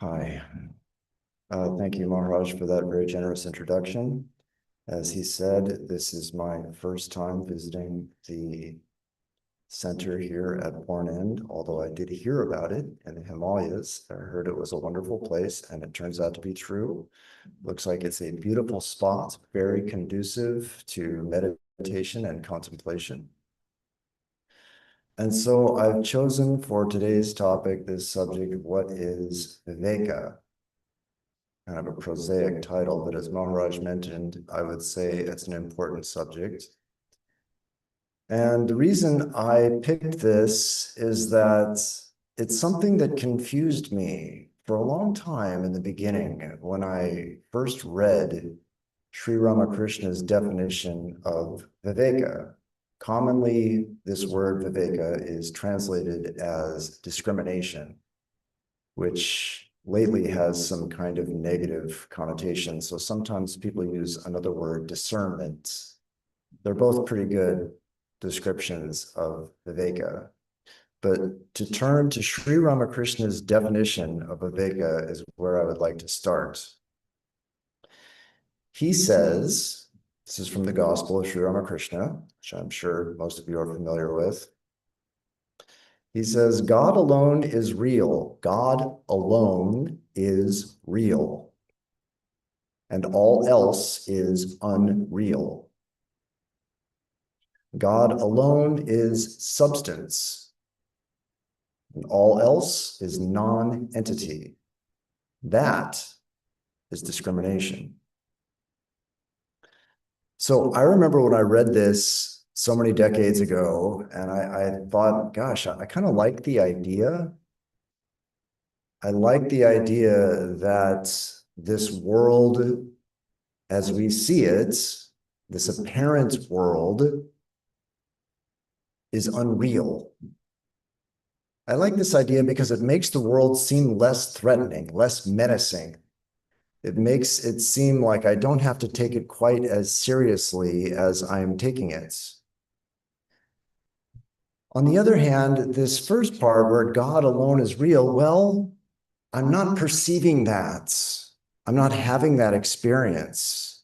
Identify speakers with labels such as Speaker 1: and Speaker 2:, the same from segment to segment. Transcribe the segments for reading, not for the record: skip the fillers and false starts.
Speaker 1: Hi. Thank you, Maharaj, for that very generous introduction. As he said, this is my first time visiting the center here at Born End, although I did hear about it in the Himalayas. I heard it was a wonderful place, and it turns out to be true. Looks like it's a beautiful spot, very conducive to meditation and contemplation. And so I've chosen for today's topic this subject of what is Viveka. Kind of a prosaic title, but as Maharaj mentioned, I would say it's an important subject. And the reason I picked this is that it's something that confused me for a long time in the beginning when I first read Sri Ramakrishna's definition of Viveka. Commonly, this word Viveka is translated as discrimination, which lately has some kind of negative connotation. So sometimes people use another word, discernment. They're both pretty good descriptions of Viveka. But to turn to Sri Ramakrishna's definition of Viveka is where I would like to start. He says, this is from the Gospel of Sri Ramakrishna, which I'm sure most of you are familiar with. He says, God alone is real. God alone is real. And all else is unreal. God alone is substance. And all else is non-entity. That is discrimination. So I remember when I read this so many decades ago, and I thought, gosh, I kind of like the idea. I like the idea that this world, as we see it, this apparent world, is unreal. I like this idea because it makes the world seem less threatening, less menacing. It makes it seem like I don't have to take it quite as seriously as I'm taking it. On the other hand, this first part where God alone is real, well, I'm not perceiving that. I'm not having that experience.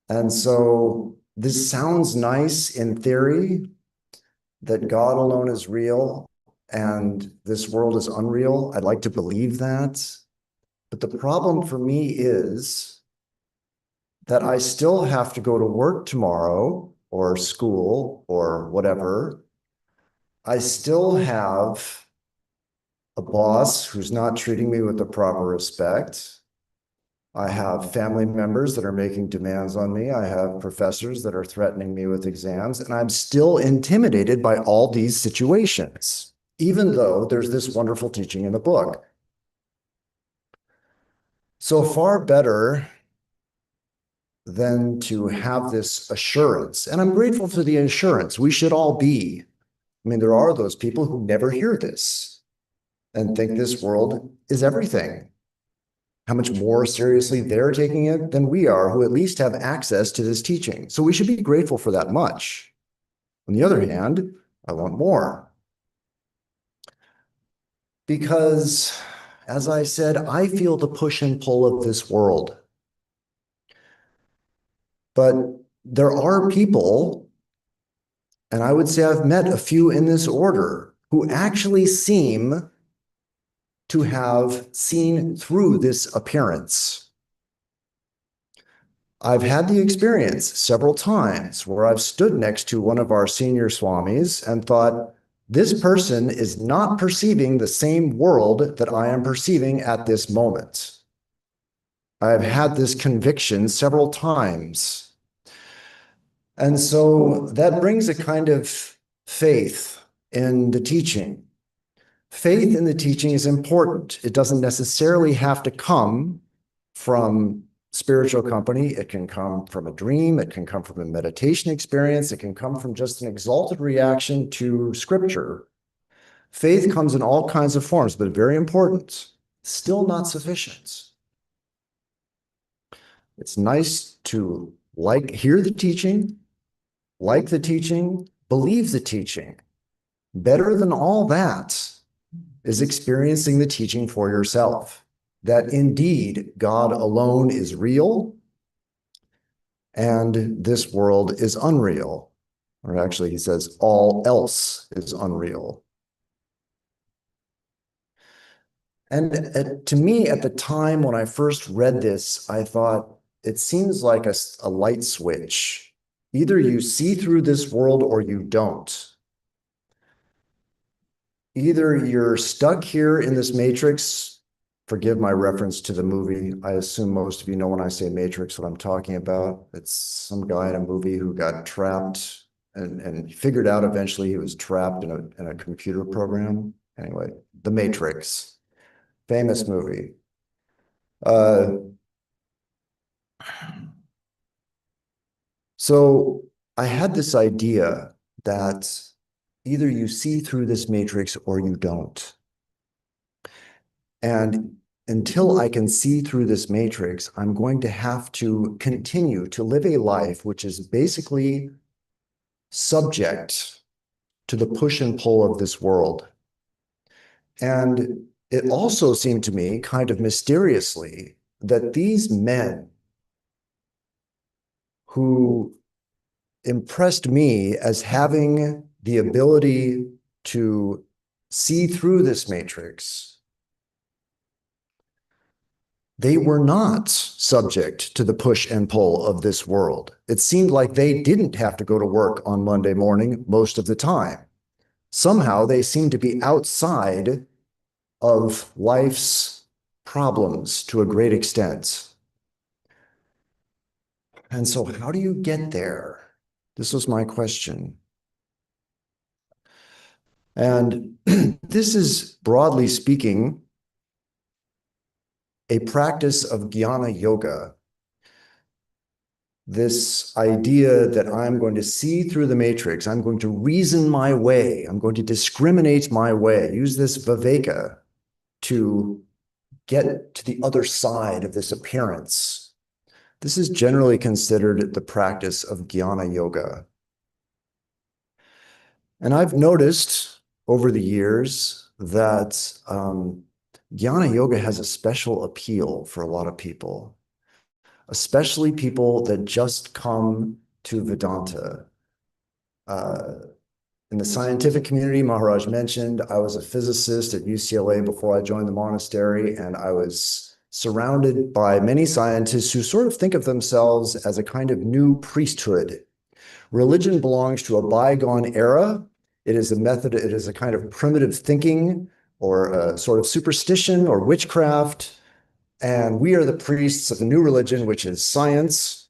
Speaker 1: And so this sounds nice in theory, that God alone is real and this world is unreal. I'd like to believe that. But the problem for me is that I still have to go to work tomorrow or school or whatever. I still have a boss who's not treating me with the proper respect. I have family members that are making demands on me. I have professors that are threatening me with exams, and I'm still intimidated by all these situations, even though there's this wonderful teaching in the book. So far better than to have this assurance, and I'm grateful for the assurance. We should all be. I mean, there are those people who never hear this and think this world is everything. How much more seriously they're taking it than we are, who at least have access to this teaching. So we should be grateful for that much. On the other hand, I want more. Because, as I said, I feel the push and pull of this world. But there are people, and I would say I've met a few in this order, who actually seem to have seen through this appearance. I've had the experience several times where I've stood next to one of our senior swamis and thought, this person is not perceiving the same world that I am perceiving at this moment. I've had this conviction several times. And so that brings a kind of faith in the teaching. Faith in the teaching is important. It doesn't necessarily have to come from spiritual company. It can come from a dream. It can come from a meditation experience. It can come from just an exalted reaction to scripture. Faith comes in all kinds of forms, but very important. Still not sufficient. It's nice to hear the teaching, like the teaching, believe the teaching. Better than all that is experiencing the teaching for yourself. that indeed God alone is real and this world is unreal. Or actually, he says, all else is unreal. And to me, at the time when I first read this, I thought, it seems like a light switch. Either you see through this world or you don't. Either you're stuck here in this matrix. Forgive my reference to the movie. I assume most of you know when I say matrix what I'm talking about. It's some guy in a movie who got trapped and figured out eventually he was trapped in a computer program. Anyway, The Matrix, famous movie. So I had this idea that either you see through this matrix or you don't. And until I can see through this matrix, I'm going to have to continue to live a life which is basically subject to the push and pull of this world. And it also seemed to me, kind of mysteriously, that these men who impressed me as having the ability to see through this matrix, they were not subject to the push and pull of this world. It seemed like they didn't have to go to work on Monday morning most of the time. Somehow they seemed to be outside of life's problems to a great extent. And so how do you get there? This was my question. And this is, broadly speaking, a practice of jnana yoga. This idea that I'm going to see through the matrix, I'm going to reason my way, I'm going to discriminate my way, use this Viveka to get to the other side of this appearance. This is generally considered the practice of jnana yoga. And I've noticed over the years that jnana yoga has a special appeal for a lot of people, especially people that just come to Vedanta. In the scientific community, Maharaj mentioned, I was a physicist at UCLA before I joined the monastery, and I was surrounded by many scientists who sort of think of themselves as a kind of new priesthood. Religion belongs to a bygone era. It is a method, it is a kind of primitive thinking or a sort of superstition or witchcraft. And we are the priests of the new religion, which is science.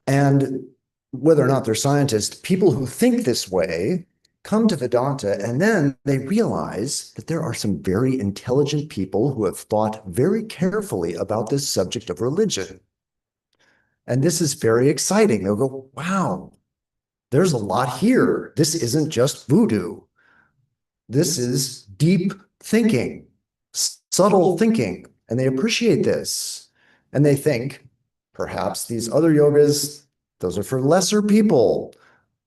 Speaker 1: And whether or not they're scientists, people who think this way come to Vedanta and then they realize that there are some very intelligent people who have thought very carefully about this subject of religion. And this is very exciting. They'll go, wow, there's a lot here. This isn't just voodoo. This is deep thinking, subtle thinking, and they appreciate this. And they think, perhaps these other yogas, those are for lesser people.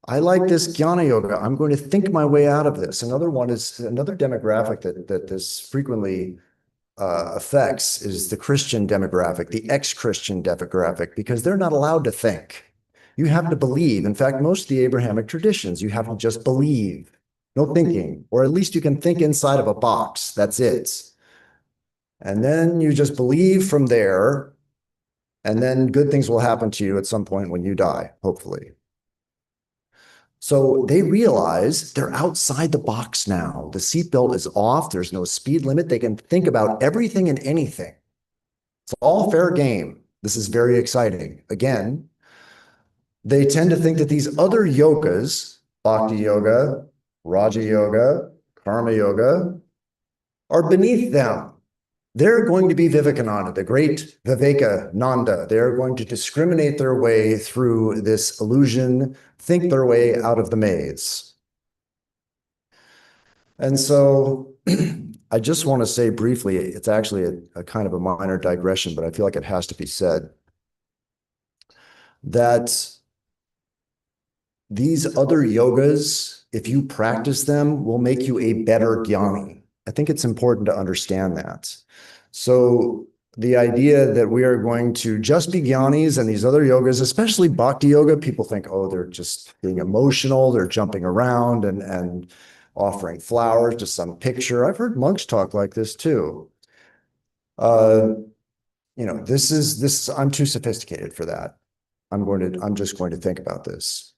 Speaker 1: I like this jnana yoga. I'm going to think my way out of this. Another one is another demographic that this frequently affects is the Christian demographic, the ex-Christian demographic, because they're not allowed to think. You have to believe. In fact, most of the Abrahamic traditions, you have to just believe. No thinking, or at least you can think inside of a box. That's it. And then you just believe from there, and then good things will happen to you at some point when you die, hopefully. So they realize they're outside the box now. The seatbelt is off. There's no speed limit. They can think about everything and anything. It's all fair game. This is very exciting. Again, they tend to think that these other yogas, bhakti yoga, Raja yoga, karma yoga, are beneath them. They're going to be Vivekananda, the great Vivekananda. They're going to discriminate their way through this illusion, think their way out of the maze. And so I just want to say briefly, it's actually a kind of a minor digression, but I feel like it has to be said, that these other yogas, if you practice them, will make you a better jnani. I think it's important to understand that. So the idea that we are going to just be jnanis and these other yogas, especially bhakti yoga, people think, oh, they're just being emotional, they're jumping around and offering flowers to some picture. I've heard monks talk like this too. I'm too sophisticated for that. I'm just going to think about this.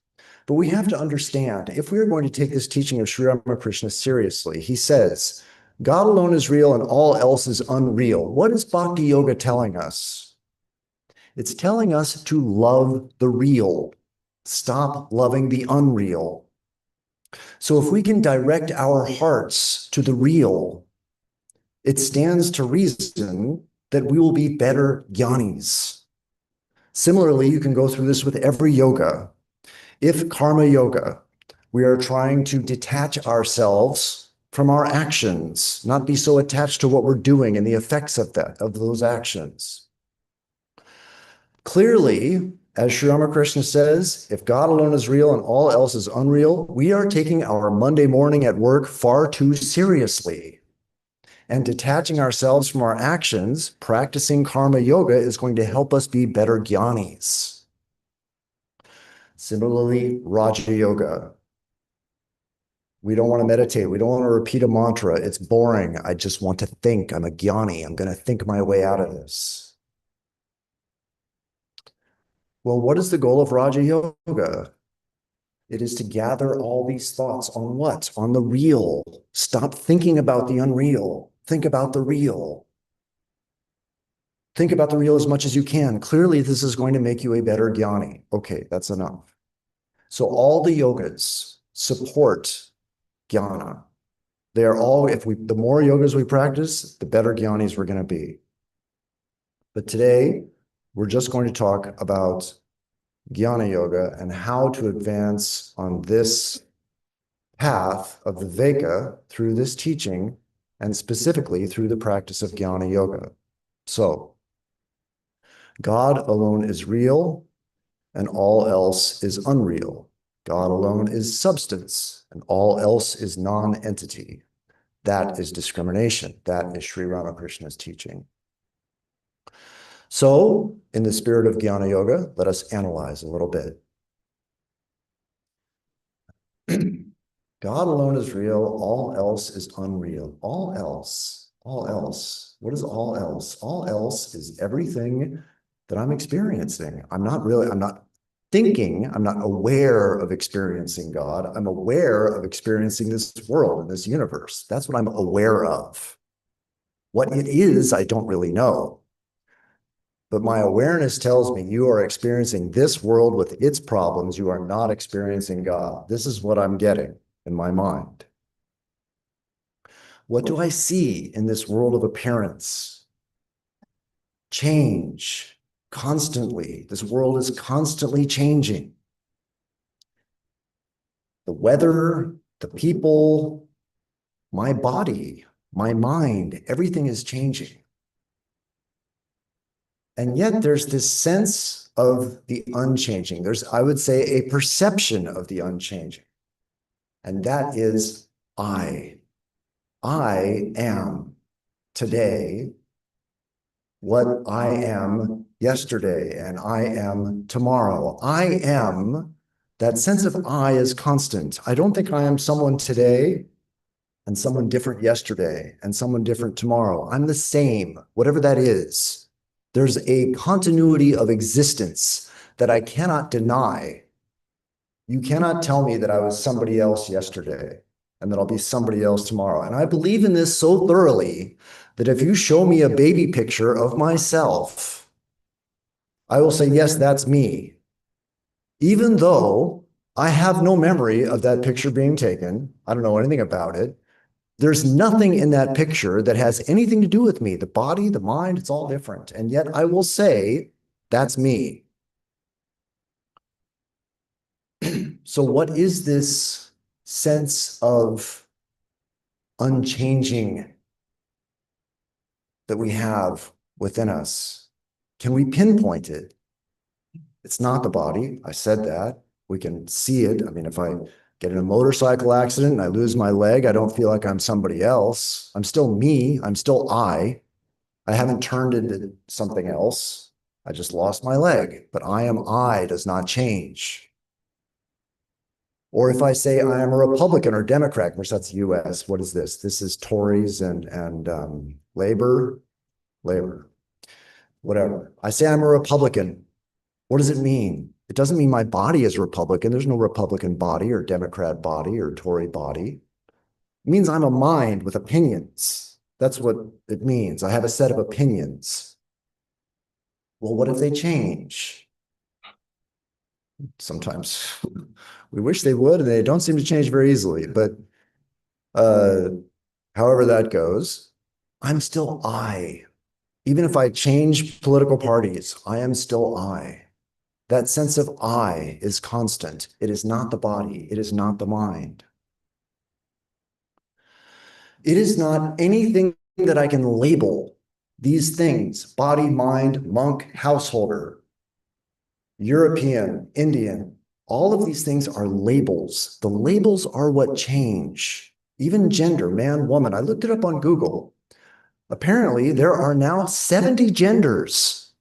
Speaker 1: But we have to understand, if we are going to take this teaching of Sri Ramakrishna seriously, he says, God alone is real and all else is unreal. What is Bhakti Yoga telling us? It's telling us to love the real. Stop loving the unreal. So if we can direct our hearts to the real, it stands to reason that we will be better jnanis. Similarly, you can go through this with every yoga. If karma yoga, we are trying to detach ourselves from our actions, not be so attached to what we're doing and the effects of those actions. Clearly, as Sri Ramakrishna says, if God alone is real and all else is unreal, we are taking our Monday morning at work far too seriously. And detaching ourselves from our actions, practicing karma yoga is going to help us be better jnanis. Similarly, Raja Yoga. We don't want to meditate. We don't want to repeat a mantra. It's boring. I just want to think. I'm a jnani. I'm going to think my way out of this. Well, what is the goal of Raja Yoga? It is to gather all these thoughts on what? On the real. Stop thinking about the unreal. Think about the real. Think about the real as much as you can. Clearly, this is going to make you a better jnani. Okay, that's enough. So all the yogas support jnana. They are all, the more yogas we practice, the better jnanis we're going to be. But today, we're just going to talk about jnana yoga and how to advance on this path of Viveka through this teaching, and specifically through the practice of jnana yoga. So, God alone is real, and all else is unreal. God alone is substance, and all else is non-entity. That is discrimination. That is Sri Ramakrishna's teaching. So, in the spirit of Jnana Yoga, let us analyze a little bit. God alone is real, all else is unreal. All else. What is all else? All else is everything that I'm experiencing. I'm not thinking, I'm not aware of experiencing God. I'm aware of experiencing this world and this universe. That's what I'm aware of. What it is, I don't really know. But my awareness tells me you are experiencing this world with its problems. You are not experiencing God. This is what I'm getting in my mind. What do I see in this world of appearance? Change constantly. This world is constantly changing. The weather, the people, my body, my mind, everything is changing. And yet there's this sense of the unchanging. There's, I would say, a perception of the unchanging. And that is I. I am today what I am yesterday, and I am tomorrow. I am, that sense of I is constant. I don't think I am someone today and someone different yesterday and someone different tomorrow. I'm the same, whatever that is. There's a continuity of existence that I cannot deny. You cannot tell me that I was somebody else yesterday and that I'll be somebody else tomorrow. And I believe in this so thoroughly that if you show me a baby picture of myself, I will say, yes, that's me. Even though I have no memory of that picture being taken, I don't know anything about it. There's nothing in that picture that has anything to do with me. The body, the mind, it's all different. And yet I will say, that's me. So what is this sense of unchanging that we have within us? Can we pinpoint it? It's not the body. I said that. We can see it. I mean, if I Get in a motorcycle accident and I lose my leg. I don't feel like I'm somebody else. I'm still me. I'm still I. I haven't turned into something else. I just lost my leg, but I does not change. Or if I say I am a Republican or Democrat, which that's the US, what is this? This is Tories and labor, whatever. I say I'm a Republican. What does it mean? It doesn't mean my body is Republican. There's no Republican body or Democrat body or Tory body. It means I'm a mind with opinions. That's what it means. I have a set of opinions. Well, what if they change? Sometimes we wish they would, and they don't seem to change very easily. But however that goes, I'm still I. Even if I change political parties, I am still I. That sense of I is constant. It is not the body. It is not the mind. It is not anything that I can label these things: body, mind, monk, householder, European, Indian. All of these things are labels. The labels are what change. Even gender, man, woman. I looked it up on Google. Apparently, there are now 70 genders.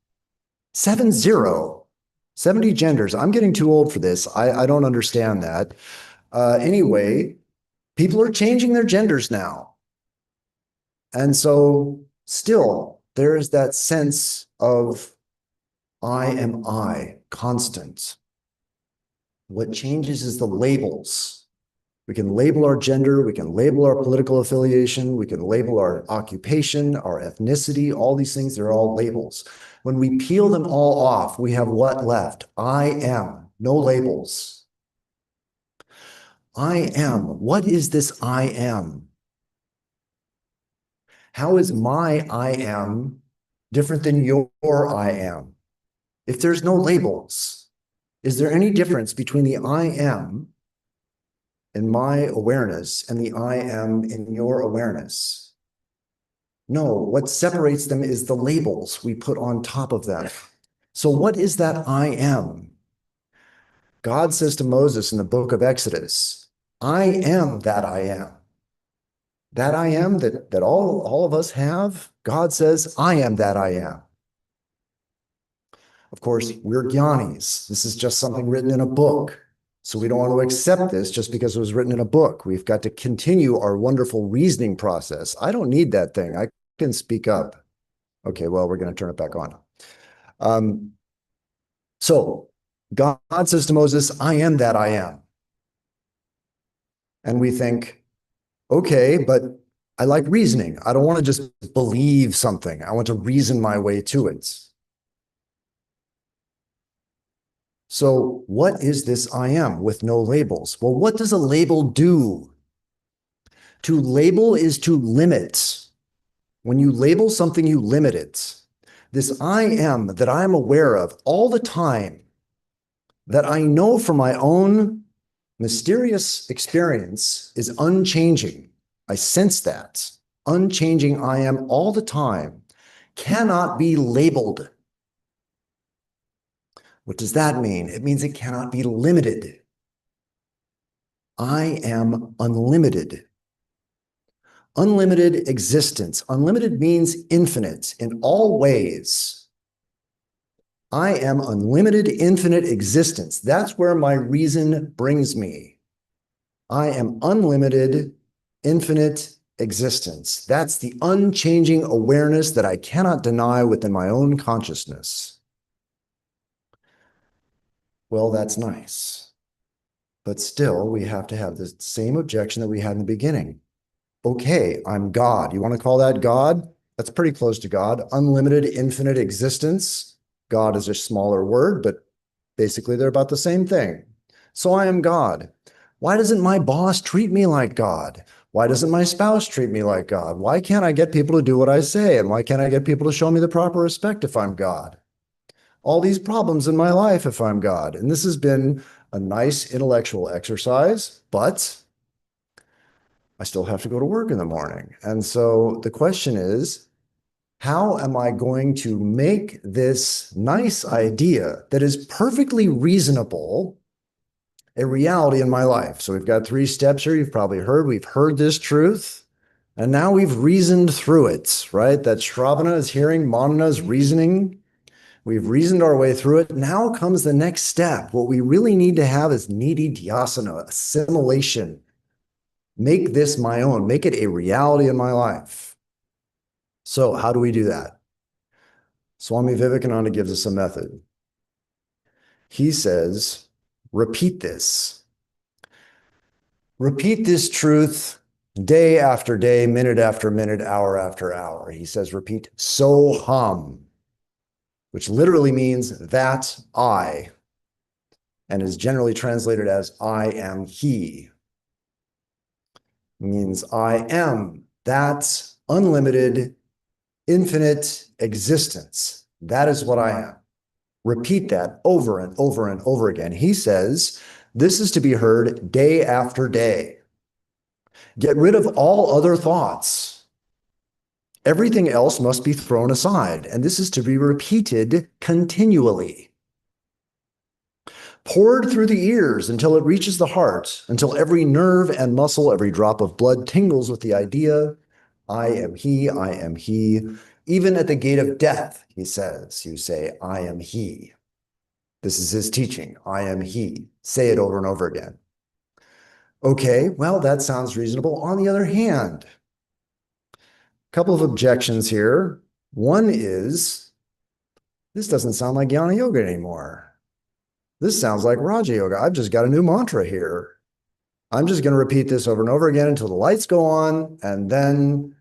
Speaker 1: 70 genders. I'm getting too old for this. I don't understand that. Anyway, people are changing their genders now. And so still, there is that sense of I am I, constant. What changes is the labels. We can label our gender, we can label our political affiliation, we can label our occupation, our ethnicity, all these things, they're all labels. When we peel them all off, we have what left? I am, no labels. I am, what is this I am? How is my I am different than your I am? If there's no labels, is there any difference between the I am in my awareness and the I am in your awareness? No, what separates them is the labels we put on top of them. So what is that I am? God says to Moses in the book of Exodus, I am that I am. That I am that all of us have, God says, I am that I am. Of course, we're jnanis. This is just something written in a book. So we don't want to accept this just because it was written in a book. We've got to continue our wonderful reasoning process. I don't need that thing. I can speak up. Okay, well, we're going to turn it back on. So God says to Moses, I am that I am. And we think, okay, but I like reasoning. I don't want to just believe something. I want to reason my way to it. So what is this I am with no labels? Well, what does a label do? To label is to limit. When you label something, you limit it. This I am that I am aware of all the time, that I know from my own mysterious experience, is unchanging. I sense that. Unchanging I am all the time, cannot be labeled. What does that mean? It means it cannot be limited. I am unlimited. Unlimited existence. Unlimited means infinite in all ways. I am unlimited, infinite existence. That's where my reason brings me. I am unlimited, infinite existence. That's the unchanging awareness that I cannot deny within my own consciousness. Well, that's nice. But still, we have to have the same objection that we had in the beginning. Okay, I'm God. You want to call that God? That's pretty close to God. Unlimited, infinite existence. God is a smaller word, but basically they're about the same thing. So I am God. Why doesn't my boss treat me like God? Why doesn't my spouse treat me like God? Why can't I get people to do what I say? And why can't I get people to show me the proper respect if I'm God? All these problems in my life if I'm God. And this has been a nice intellectual exercise, but I still have to go to work in the morning. And so the question is, how am I going to make this nice idea that is perfectly reasonable a reality in my life. So we've got 3 steps here. You've probably heard, we've heard this truth, and now we've reasoned through it, right? That Shravana is hearing, Manana is reasoning. We've reasoned our way through it. Now comes the next step. What we really need to have is nididhyasana, assimilation. Make this my own, make it a reality in my life. So how do we do that? Swami Vivekananda gives us a method. He says, repeat this. Repeat this truth day after day, minute after minute, hour after hour. He says, repeat soham, which literally means that I, and is generally translated as I am he. It means I am that unlimited, infinite existence. That is what I am. Repeat that over and over and over again. He says, this is to be heard day after day. Get rid of all other thoughts. Everything else must be thrown aside, and this is to be repeated continually. Poured through the ears until it reaches the heart, until every nerve and muscle, every drop of blood tingles with the idea, I am he, I am he. Even at the gate of death, he says, you say, I am he. This is his teaching, I am he. Say it over and over again. Okay, well, that sounds reasonable. On the other hand, a couple of objections here. One is, this doesn't sound like Jnana Yoga anymore. This sounds like Raja Yoga. I've just got a new mantra here. I'm just going to repeat this over and over again until the lights go on, and then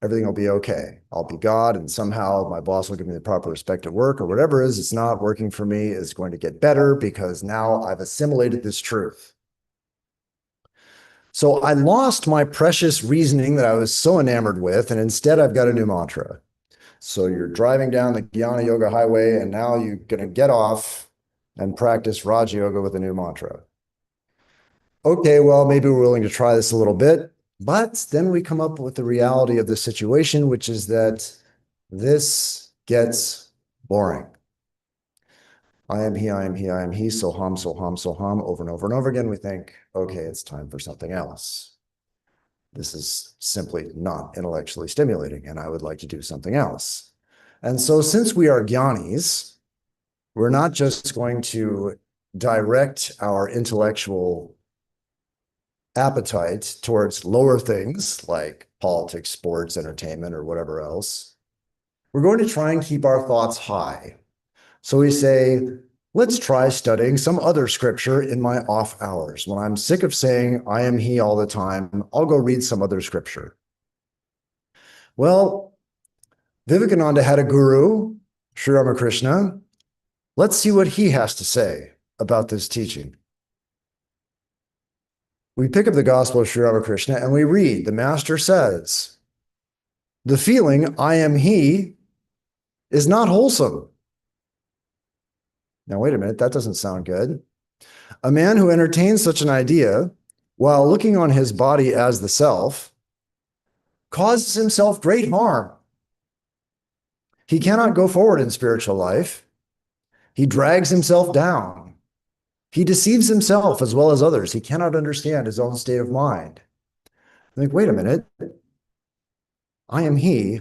Speaker 1: everything will be okay. I'll be God, and somehow my boss will give me the proper respect at work, or whatever it is, it's not working for me, is going to get better because now I've assimilated this truth. So I lost my precious reasoning that I was so enamored with, and instead I've got a new mantra. So you're driving down the Jnana Yoga highway, and now you're going to get off and practice Raja Yoga with a new mantra. Okay, well, maybe we're willing to try this a little bit, but then we come up with the reality of the situation, which is that this gets boring. I am he, I am he, I am he, soham, soham, soham, over and over and over again. We think, okay, it's time for something else. This is simply not intellectually stimulating, and I would like to do something else. And so since we are jnanis, we're not just going to direct our intellectual appetite towards lower things like politics, sports, entertainment, or whatever else. We're going to try and keep our thoughts high. So we say, let's try studying some other scripture in my off hours. When I'm sick of saying, I am he all the time, I'll go read some other scripture. Well, Vivekananda had a guru, Sri Ramakrishna. Let's see what he has to say about this teaching. We pick up the Gospel of Sri Ramakrishna and we read, the master says, the feeling, I am he, is not wholesome. Now, wait a minute, that doesn't sound good. A man who entertains such an idea while looking on his body as the self causes himself great harm. He cannot go forward in spiritual life. He drags himself down. He deceives himself as well as others. He cannot understand his own state of mind. Like, wait a minute. I am he.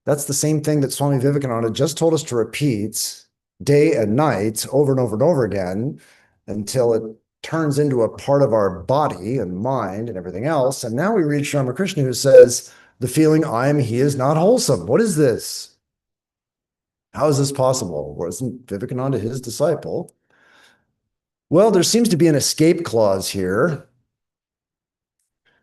Speaker 1: That's the same thing that Swami Vivekananda just told us to repeat day and night over and over and over again until it turns into a part of our body and mind and everything else. And now we read Sri Ramakrishna, who says, the feeling I am he is not wholesome. What is this? How is this possible? Wasn't Vivekananda his disciple? Well, there seems to be an escape clause here.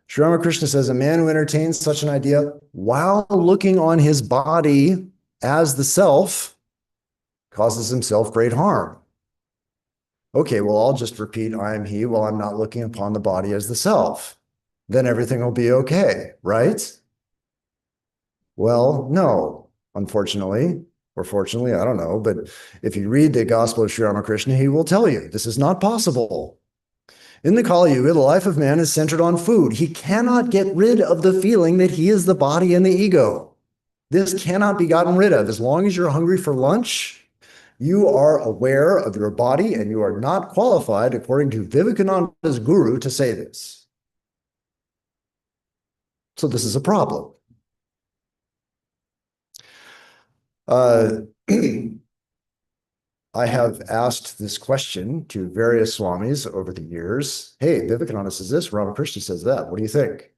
Speaker 1: Sri Ramakrishna says, a man who entertains such an idea while looking on his body as the self causes himself great harm. Okay, well, I'll just repeat I am he while I'm not looking upon the body as the self. Then everything will be okay, right? Well, no, unfortunately, or fortunately, I don't know, but if you read the Gospel of Sri Ramakrishna, he will tell you this is not possible. In the Kali Yuga, the life of man is centered on food. He cannot get rid of the feeling that he is the body and the ego. This cannot be gotten rid of. As long as you're hungry for lunch, You are aware of your body and you are not qualified, according to Vivekananda's guru, to say this. So this is a problem. I have asked this question to various swamis over the years. Hey, Vivekananda says this, Ramakrishna says that. What do you think?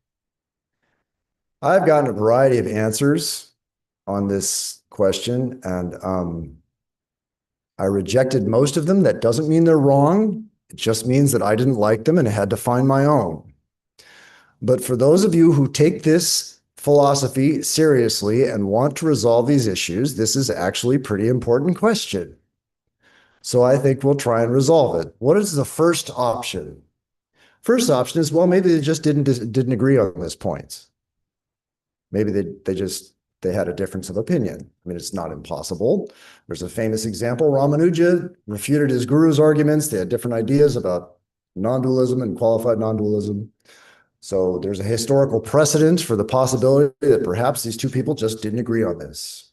Speaker 1: I've gotten a variety of answers on this question, and I rejected most of them. That doesn't mean they're wrong. It just means that I didn't like them and had to find my own. But for those of you who take this philosophy seriously and want to resolve these issues, this is actually a pretty important question. So I think we'll try and resolve it. What is the first option? First option is, well, maybe they just didn't agree on this point. Maybe they had a difference of opinion. I mean, it's not impossible. There's a famous example. Ramanuja refuted his guru's arguments. They had different ideas about non-dualism and qualified non-dualism. So there's a historical precedent for the possibility that perhaps these two people just didn't agree on this.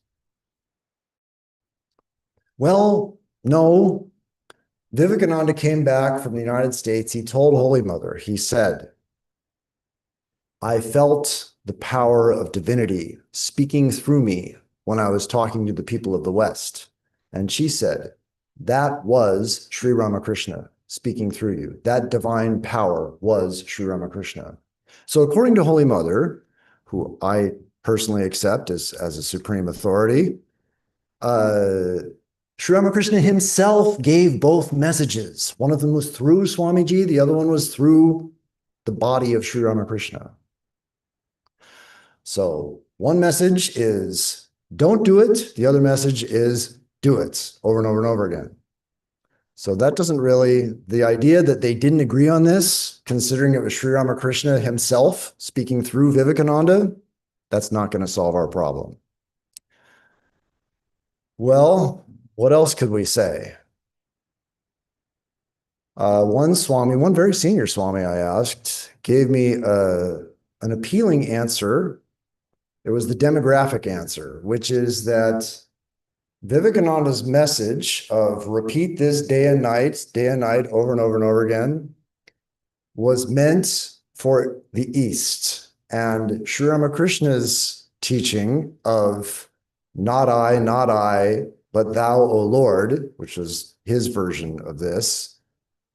Speaker 1: Well, no. Vivekananda came back from the United States. He told Holy Mother, he said, I felt the power of divinity speaking through me when I was talking to the people of the West. And she said, that was Sri Ramakrishna speaking through you. That divine power was Sri Ramakrishna. So according to Holy Mother, who I personally accept as a supreme authority, Sri Ramakrishna himself gave both messages. One of them was through Swamiji, the other one was through the body of Sri Ramakrishna. So one message is don't do it. The other message is do it over and over and over again. So that doesn't really, the idea that they didn't agree on this, considering it was Sri Ramakrishna himself speaking through Vivekananda, that's not going to solve our problem. Well, what else could we say? One very senior Swami I asked, gave me an appealing answer. It was the demographic answer, which is that Vivekananda's message of repeat this day and night, over and over and over again, was meant for the East. And Sri Ramakrishna's teaching of not I, but thou, O Lord, which is his version of this.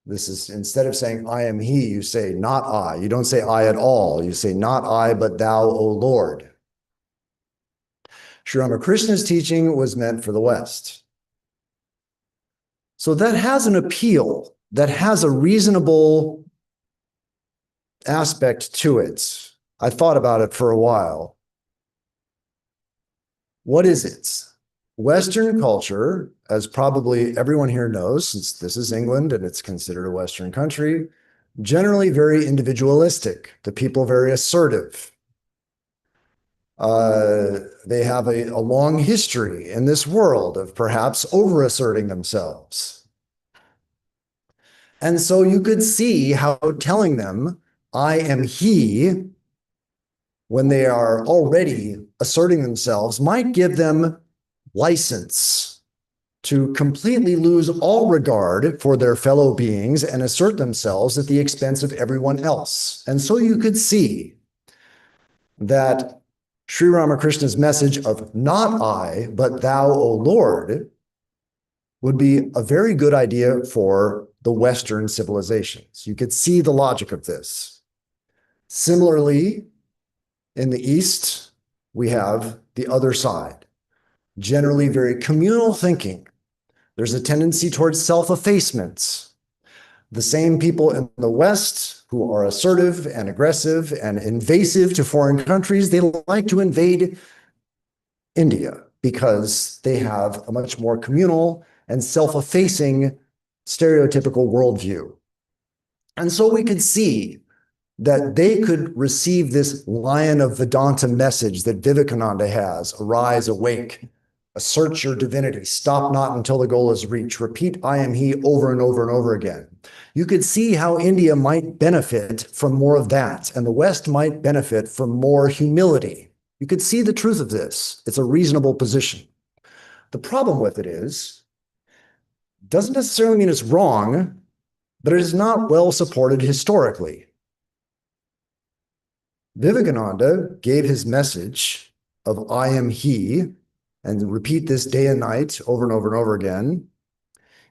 Speaker 1: This is, instead of saying I am he, you say not I. You don't say I at all. You say not I, but thou, O Lord. Sri Ramakrishna's teaching was meant for the West. So that has an appeal, that has a reasonable aspect to it. I thought about it for a while. What is it? Western culture, as probably everyone here knows, since this is England and it's considered a Western country, generally very individualistic, the people very assertive. They have a long history in this world of perhaps over-asserting themselves. And so you could see how telling them, I am he, when they are already asserting themselves, might give them license to completely lose all regard for their fellow beings and assert themselves at the expense of everyone else. And so you could see that Sri Ramakrishna's message of not I, but thou, O Lord, would be a very good idea for the Western civilizations. You could see the logic of this. Similarly, in the East, we have the other side, generally very communal thinking. There's a tendency towards self-effacement. The same people in the West who are assertive and aggressive and invasive to foreign countries, they like to invade India because they have a much more communal and self-effacing stereotypical worldview. And so we could see that they could receive this Lion of Vedanta message that Vivekananda has, arise, awake, assert your divinity, stop not until the goal is reached, repeat I am he over and over and over again. You could see how India might benefit from more of that, and the West might benefit from more humility. You could see the truth of this. It's a reasonable position. The problem with it is doesn't necessarily mean it's wrong, but it is not well supported historically. Vivekananda gave his message of I am he, and repeat this day and night over and over and over again.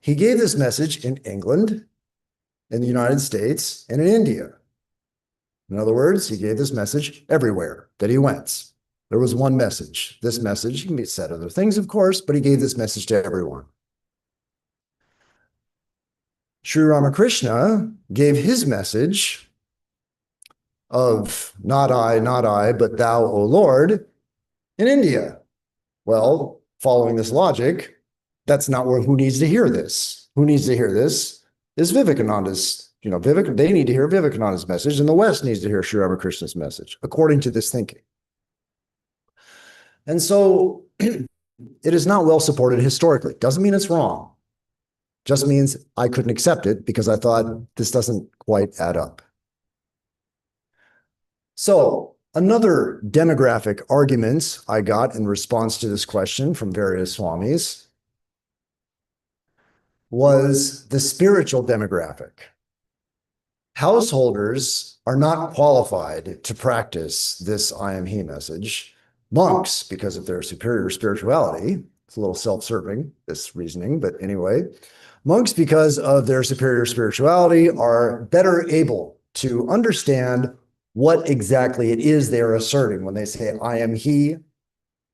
Speaker 1: He gave this message in England, in the United States, and in India. In other words, he gave this message everywhere that he went. There was one message. This message, he said other things, of course, but he gave this message to everyone. Sri Ramakrishna gave his message of not I, but thou, O Lord, in India. Well, following this logic, that's not who needs to hear this. Who needs to hear this is Vivekananda's, they need to hear Vivekananda's message, and the West needs to hear Sri Ramakrishna's message, according to this thinking. And so it is not well supported historically. Doesn't mean it's wrong. Just means I couldn't accept it because I thought this doesn't quite add up. So another demographic argument I got in response to this question from various swamis was the spiritual demographic. Householders are not qualified to practice this I am he message. Monks, because of their superior spirituality, it's a little self-serving, this reasoning, but anyway, monks, because of their superior spirituality, are better able to understand what exactly it is they're asserting. When they say, I am he,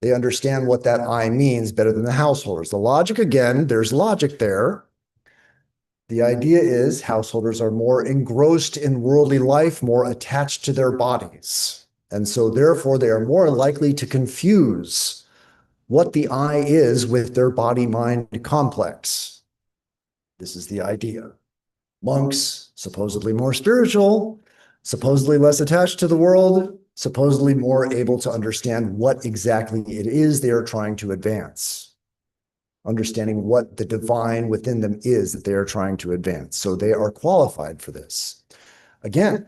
Speaker 1: they understand what that I means better than the householders. The logic, again, there's logic there. The idea is householders are more engrossed in worldly life, more attached to their bodies. And so therefore, they are more likely to confuse what the I is with their body-mind complex. This is the idea. Monks, supposedly more spiritual, supposedly less attached to the world, supposedly more able to understand what exactly it is they are trying to advance, understanding what the divine within them is that they are trying to advance. So they are qualified for this. Again,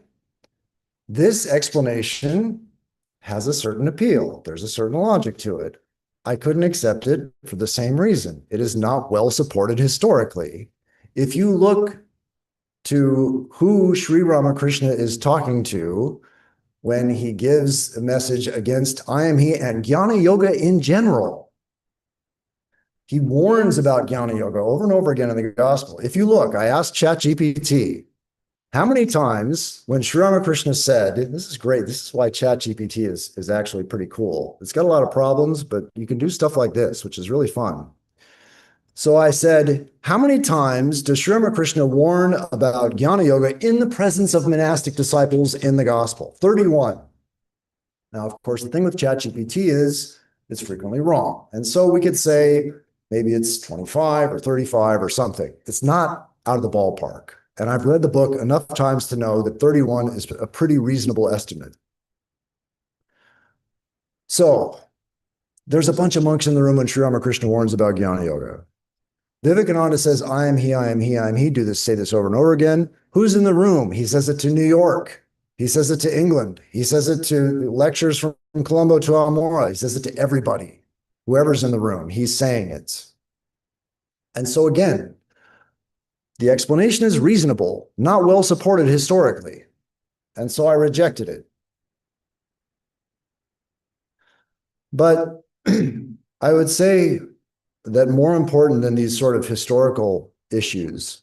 Speaker 1: this explanation has a certain appeal. There's a certain logic to it. I couldn't accept it for the same reason. It is not well supported historically. If you look to who Sri Ramakrishna is talking to when he gives a message against I am he and Jnana Yoga in general, he warns about Jnana Yoga over and over again in the gospel. If you look, I asked ChatGPT, how many times when Sri Ramakrishna said, this is great, this is why ChatGPT is actually pretty cool. It's got a lot of problems, but you can do stuff like this, which is really fun. So I said, how many times does Sri Ramakrishna warn about Jnana Yoga in the presence of monastic disciples in the gospel? 31. Now, of course, the thing with ChatGPT is it's frequently wrong. And so we could say maybe it's 25 or 35 or something. It's not out of the ballpark. And I've read the book enough times to know that 31 is a pretty reasonable estimate. So there's a bunch of monks in the room when Sri Ramakrishna warns about Jnana Yoga. Vivekananda says, I am he, I am he, I am he. Say this over and over again. Who's in the room? He says it to New York. He says it to England. He says it to lectures from Colombo to Almora. He says it to everybody. Whoever's in the room, he's saying it. And so again, the explanation is reasonable, not well supported historically. And so I rejected it. But I would say that more important than these sort of historical issues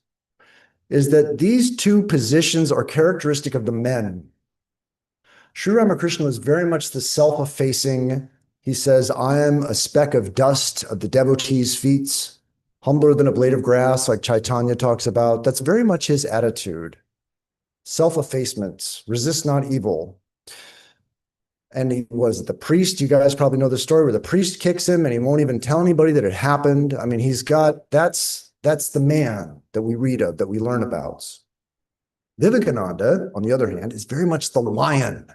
Speaker 1: is that these two positions are characteristic of the men. Sri Ramakrishna was very much the self-effacing. He says, I am a speck of dust of the devotee's feet, humbler than a blade of grass, like Chaitanya talks about. That's very much his attitude. Self-effacement, resist not evil. And he was the priest. You guys probably know the story where the priest kicks him and he won't even tell anybody that it happened. I mean, that's the man that we read of, that we learn about. Vivekananda, on the other hand, is very much the lion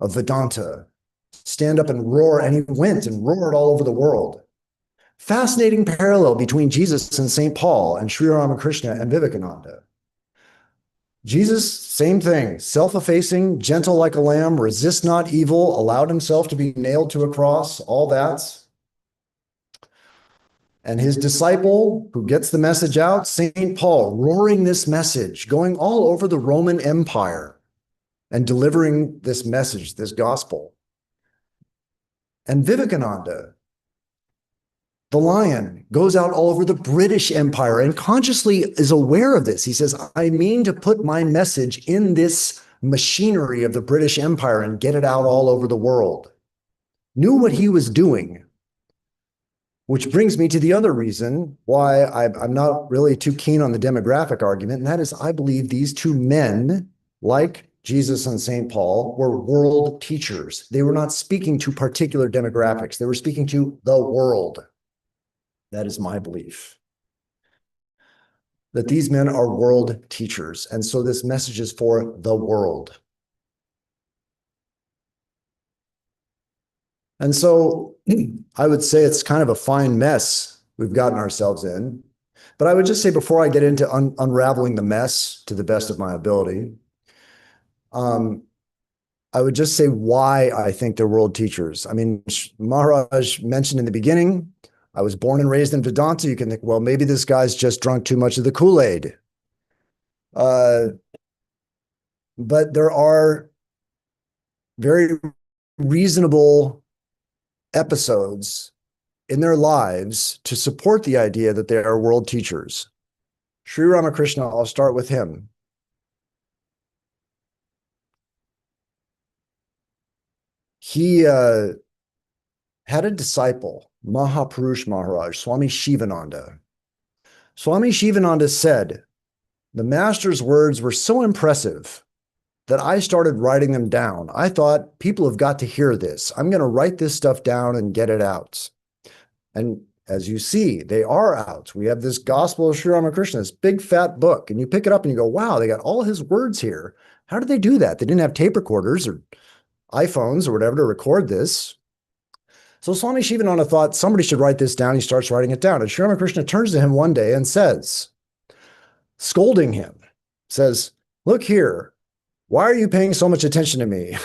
Speaker 1: of Vedanta. Stand up and roar, and he went and roared all over the world. Fascinating parallel between Jesus and St. Paul and Sri Ramakrishna and Vivekananda. Jesus, same thing, self-effacing, gentle like a lamb, resist not evil, allowed himself to be nailed to a cross, all that. And his disciple who gets the message out, St. Paul, roaring this message, going all over the Roman Empire and delivering this message, this gospel. And Vivekananda, the lion, goes out all over the British Empire and consciously is aware of this. He says, I mean to put my message in this machinery of the British Empire and get it out all over the world. Knew what he was doing. Which brings me to the other reason why I'm not really too keen on the demographic argument, and that is I believe these two men, like Jesus and St. Paul, were world teachers. They were not speaking to particular demographics. They were speaking to the world. That is my belief. That these men are world teachers, and so this message is for the world. And so I would say it's kind of a fine mess we've gotten ourselves in. But I would just say before I get into unraveling the mess to the best of my ability, I would just say why I think they're world teachers. I mean, Maharaj mentioned in the beginning, I was born and raised in Vedanta. You can think, well, maybe this guy's just drunk too much of the Kool-Aid. But there are very reasonable episodes in their lives to support the idea that they are world teachers. Sri Ramakrishna, I'll start with him. He had a disciple, Mahapurush Maharaj, Swami Shivananda. Swami Shivananda said, the master's words were so impressive that I started writing them down. I thought, people have got to hear this. I'm going to write this stuff down and get it out. And as you see, they are out. We have this Gospel of Sri Ramakrishna, this big fat book, and you pick it up and you go, wow, they got all his words here. How did they do that? They didn't have tape recorders or iPhones or whatever to record this. So Swami Shivananda thought somebody should write this down. He starts writing it down. And Sri Ramakrishna turns to him one day and says, scolding him, says, look here, why are you paying so much attention to me?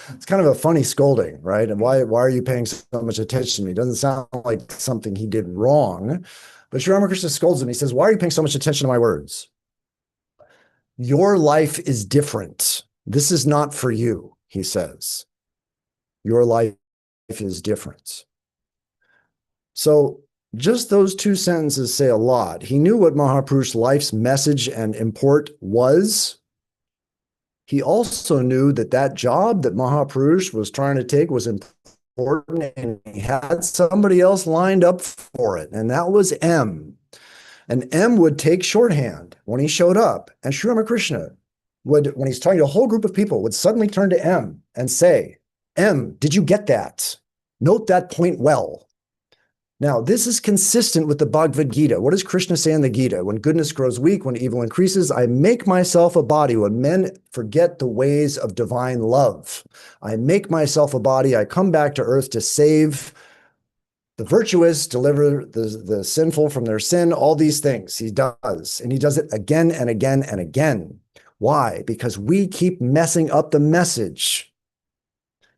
Speaker 1: It's kind of a funny scolding, right? And why are you paying so much attention to me? It doesn't sound like something he did wrong. But Sri Ramakrishna scolds him. He says, why are you paying so much attention to my words? Your life is different. This is not for you, he says. Your life is different. So just those two sentences say a lot. He knew what Mahapurush's life's message and import was. He also knew that that job that Mahapurush was trying to take was important, and he had somebody else lined up for it, and that was M. And M would take shorthand when he showed up, and Sri Ramakrishna would, when he's talking to a whole group of people, would suddenly turn to M and say, M, did you get that? Note that point well. Now, this is consistent with the Bhagavad Gita. What does Krishna say in the Gita? When goodness grows weak, when evil increases, I make myself a body. When men forget the ways of divine love, I make myself a body. I come back to earth to save the virtuous, deliver the sinful from their sin, all these things he does. And he does it again and again and again. Why? Because we keep messing up the message.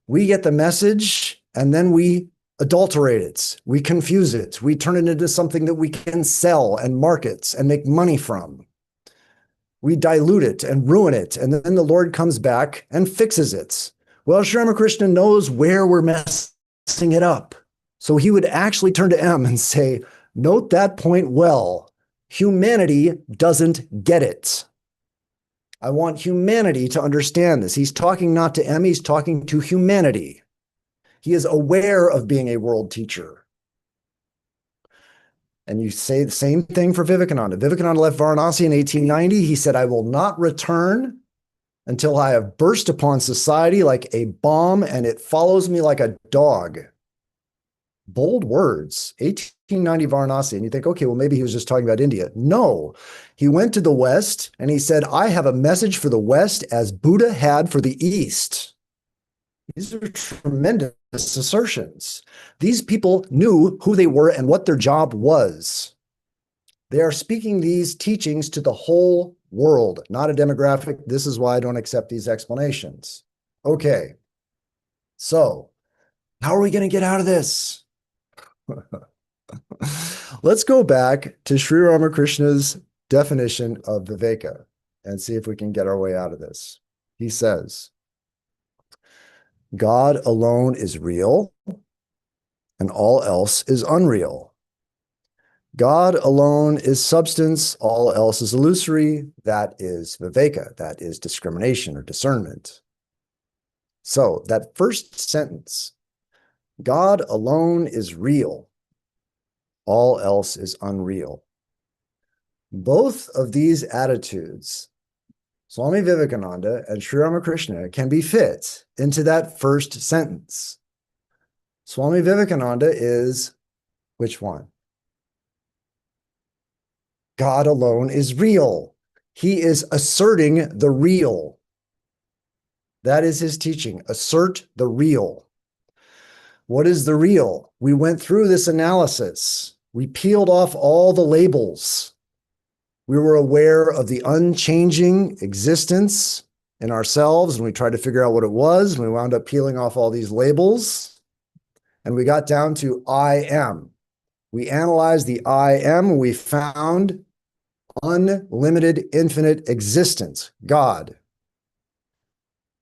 Speaker 1: We get the message and then we adulterate it, we confuse it, we turn it into something that we can sell and market and make money from. We dilute it and ruin it, and then the Lord comes back and fixes it. Well, Sri Ramakrishna knows where we're messing it up. So he would actually turn to M and say, note that point well. Humanity doesn't get it. I want humanity to understand this. He's talking not to M, he's talking to humanity. He is aware of being a world teacher. And you say the same thing for Vivekananda. Vivekananda left Varanasi in 1890. He said, I will not return until I have burst upon society like a bomb and it follows me like a dog. Bold words, 1890 Varanasi. And you think, okay, well, maybe he was just talking about India. No, he went to the West and he said, I have a message for the West as Buddha had for the East. These are tremendous assertions. These people knew who they were and what their job was. They are speaking these teachings to the whole world, not a demographic. This is why I don't accept these explanations. Okay, so how are we going to get out of this? Let's go back to Sri Ramakrishna's definition of Viveka and see if we can get our way out of this. He says, God alone is real, and all else is unreal. God alone is substance, all else is illusory. That is Viveka, that is discrimination or discernment. So that first sentence, God alone is real, all else is unreal. Both of these attitudes, Swami Vivekananda and Sri Ramakrishna, can be fit into that first sentence. Swami Vivekananda is which one? God alone is real. He is asserting the real. That is his teaching. Assert the real. What is the real? We went through this analysis. We peeled off all the labels. We were aware of the unchanging existence in ourselves, and we tried to figure out what it was. And we wound up peeling off all these labels, and we got down to I am. We analyzed the I am. We found unlimited, infinite existence, God.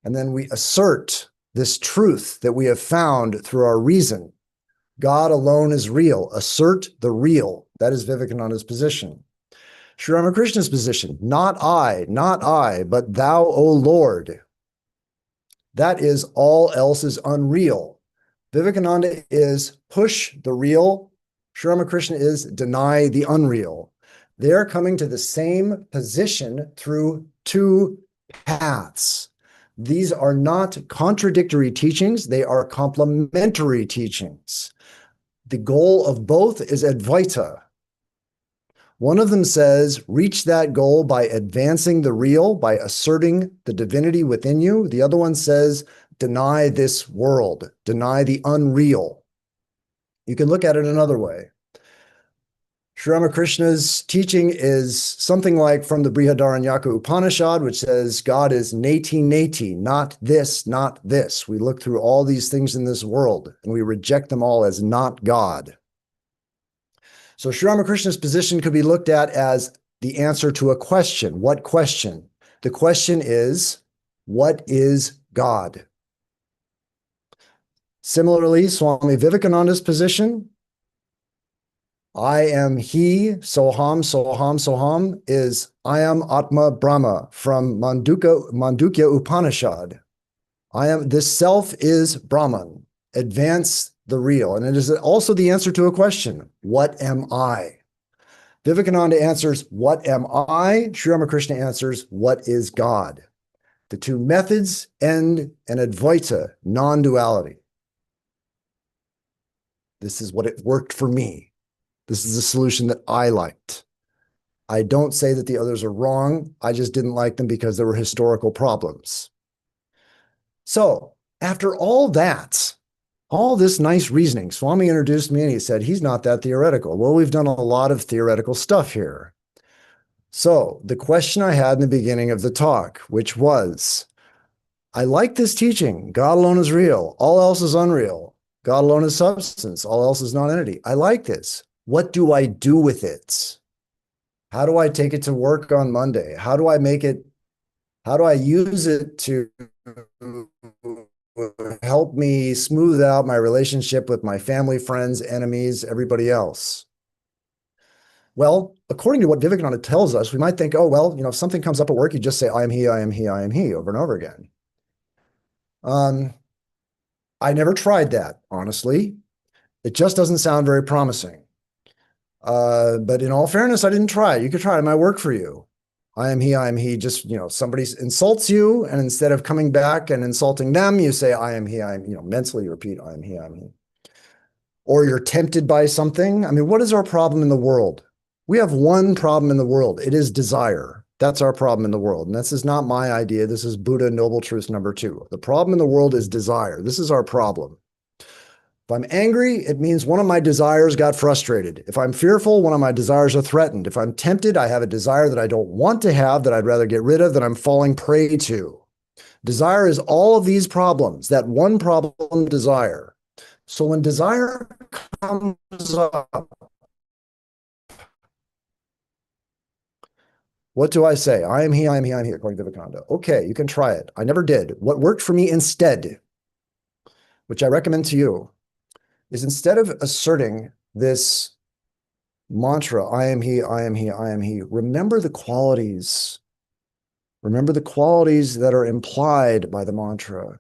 Speaker 1: And then we assert this truth that we have found through our reason. God alone is real. Assert the real. That is Vivekananda's position. Sri Ramakrishna's position, not I, but thou, O Lord. That is all else is unreal. Vivekananda is push the real. Sri Ramakrishna is deny the unreal. They're coming to the same position through two paths. These are not contradictory teachings. They are complementary teachings. The goal of both is Advaita. One of them says, reach that goal by advancing the real, by asserting the divinity within you. The other one says, deny this world, deny the unreal. You can look at it another way. Sri Ramakrishna's teaching is something like from the Brihadaranyaka Upanishad, which says God is neti neti, not this, not this. We look through all these things in this world and we reject them all as not God. So Sri Ramakrishna's position could be looked at as the answer to a question. What question? The question is, what is God? Similarly, Swami Vivekananda's position, I am he, soham, soham, soham, is I am Atma Brahma from Mandukya Upanishad. This self is Brahman. Advance the real. And it is also the answer to a question. What am I? Vivekananda answers, what am I? Sri Ramakrishna answers, what is God? The two methods end in Advaita, non-duality. This is what it worked for me. This is a solution that I liked. I don't say that the others are wrong. I just didn't like them because there were historical problems. So after all that, all this nice reasoning, Swami introduced me and he said, he's not that theoretical. Well, we've done a lot of theoretical stuff here. So the question I had in the beginning of the talk, which was, I like this teaching. God alone is real. All else is unreal. God alone is substance. All else is non-entity. I like this. What do I do with it? How do I take it to work on Monday? How do I use it to help me smooth out my relationship with my family, friends, enemies, everybody else? Well, according to what Vivekananda tells us, we might think, oh, well, if something comes up at work, you just say, I am he, I am he, I am he, over and over again. I never tried that, honestly. It just doesn't sound very promising. But in all fairness, I didn't try it. You could try it. It might work for you. I am he, I am he. Just, somebody insults you, and instead of coming back and insulting them, you say, I am he, I am, mentally repeat, I am he, I am he. Or you're tempted by something. I mean, what is our problem in the world? We have one problem in the world. It is desire. That's our problem in the world. And this is not my idea. This is Buddha Noble Truth number 2. The problem in the world is desire. This is our problem. If I'm angry, it means one of my desires got frustrated. If I'm fearful, one of my desires are threatened. If I'm tempted, I have a desire that I don't want to have, that I'd rather get rid of, that I'm falling prey to. Desire is all of these problems, that one problem, desire. So when desire comes up, what do I say? I am he, I am he, I am he, according to Vivekananda. Okay, you can try it. I never did. What worked for me instead, which I recommend to you, is instead of asserting this mantra, I am he, I am he, I am he, remember the qualities. Remember the qualities that are implied by the mantra.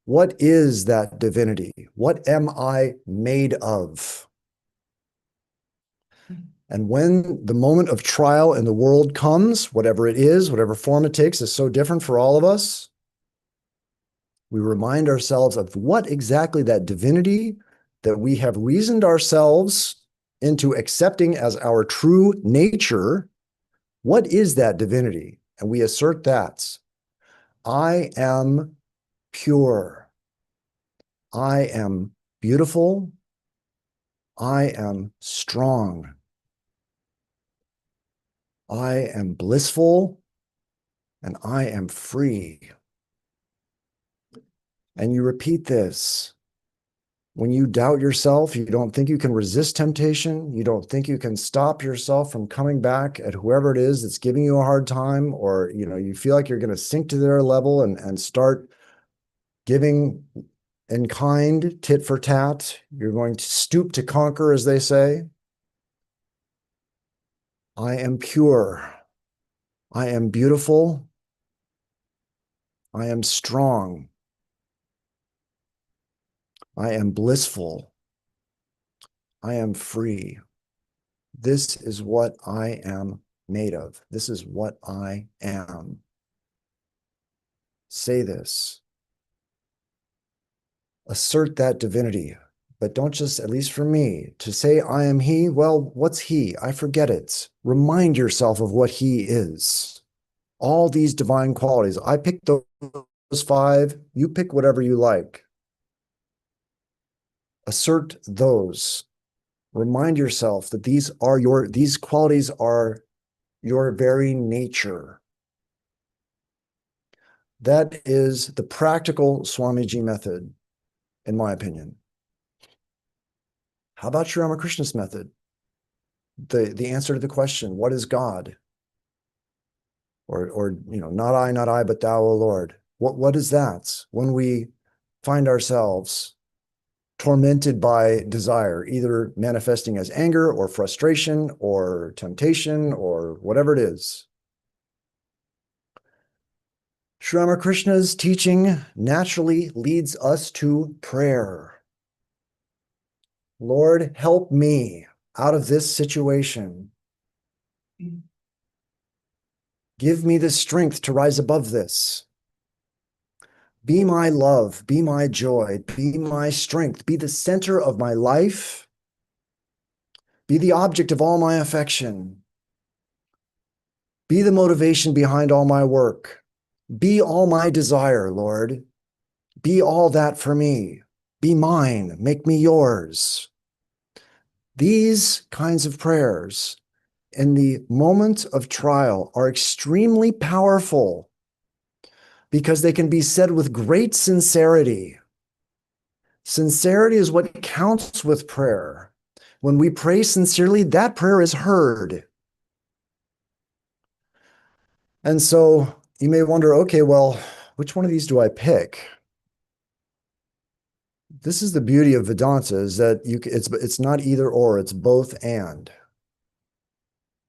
Speaker 1: What is that divinity? What am I made of? And when the moment of trial in the world comes, whatever it is, whatever form it takes, is so different for all of us, we remind ourselves of what exactly that divinity that we have reasoned ourselves into accepting as our true nature, what is that divinity? And we assert that. I am pure. I am beautiful. I am strong. I am blissful. And I am free. And you repeat this. When you doubt yourself, you don't think you can resist temptation, you don't think you can stop yourself from coming back at whoever it is that's giving you a hard time, or you feel like you're going to sink to their level and start giving in kind, tit for tat. You're going to stoop to conquer, as they say. I am pure. I am beautiful. I am strong. I am blissful. I am free. This is what I am made of. This is what I am. Say this. Assert that divinity, but don't just, at least for me, to say I am he. Well, what's he? I forget it. Remind yourself of what he is. All these divine qualities. I picked those 5. You pick whatever you like. Assert those. Remind yourself that these qualities are your very nature. That is the practical Swamiji method, in my opinion. How about Sri Ramakrishna's method? The answer to the question, what is God? Or not I, but thou, O Lord. What is that? When we find ourselves tormented by desire, either manifesting as anger or frustration or temptation or whatever it is. Sri Ramakrishna's teaching naturally leads us to prayer. Lord, help me out of this situation. Give me the strength to rise above this. Be my love, be my joy, be my strength, be the center of my life, be the object of all my affection, be the motivation behind all my work, be all my desire, Lord. Be all that for me. Be mine, make me yours. These kinds of prayers in the moment of trial are extremely powerful because they can be said with great sincerity. Sincerity is what counts with prayer. When we pray sincerely, that prayer is heard. And so you may wonder, okay, well, which one of these do I pick? This is the beauty of Vedanta, is that it's not either or, it's both and.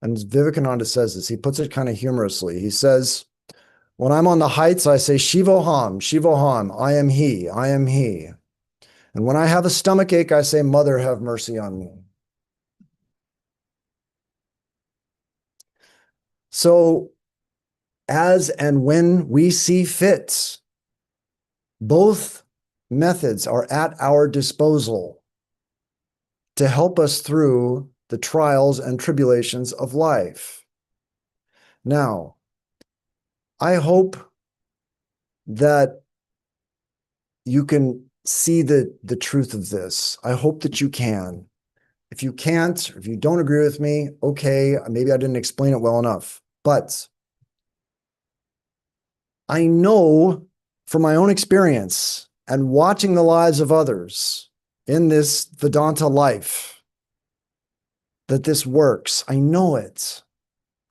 Speaker 1: And Vivekananda says this, he puts it kind of humorously. He says, when I'm on the heights, I say, Shivoham, Shivoham, I am he, I am he. And when I have a stomach ache, I say, Mother, have mercy on me. So as and when we see fit, both methods are at our disposal to help us through the trials and tribulations of life. Now, I hope that you can see the truth of this. I hope that you can. If you can't, or if you don't agree with me, okay, maybe I didn't explain it well enough. But I know from my own experience and watching the lives of others in this Vedanta life, that this works. I know it.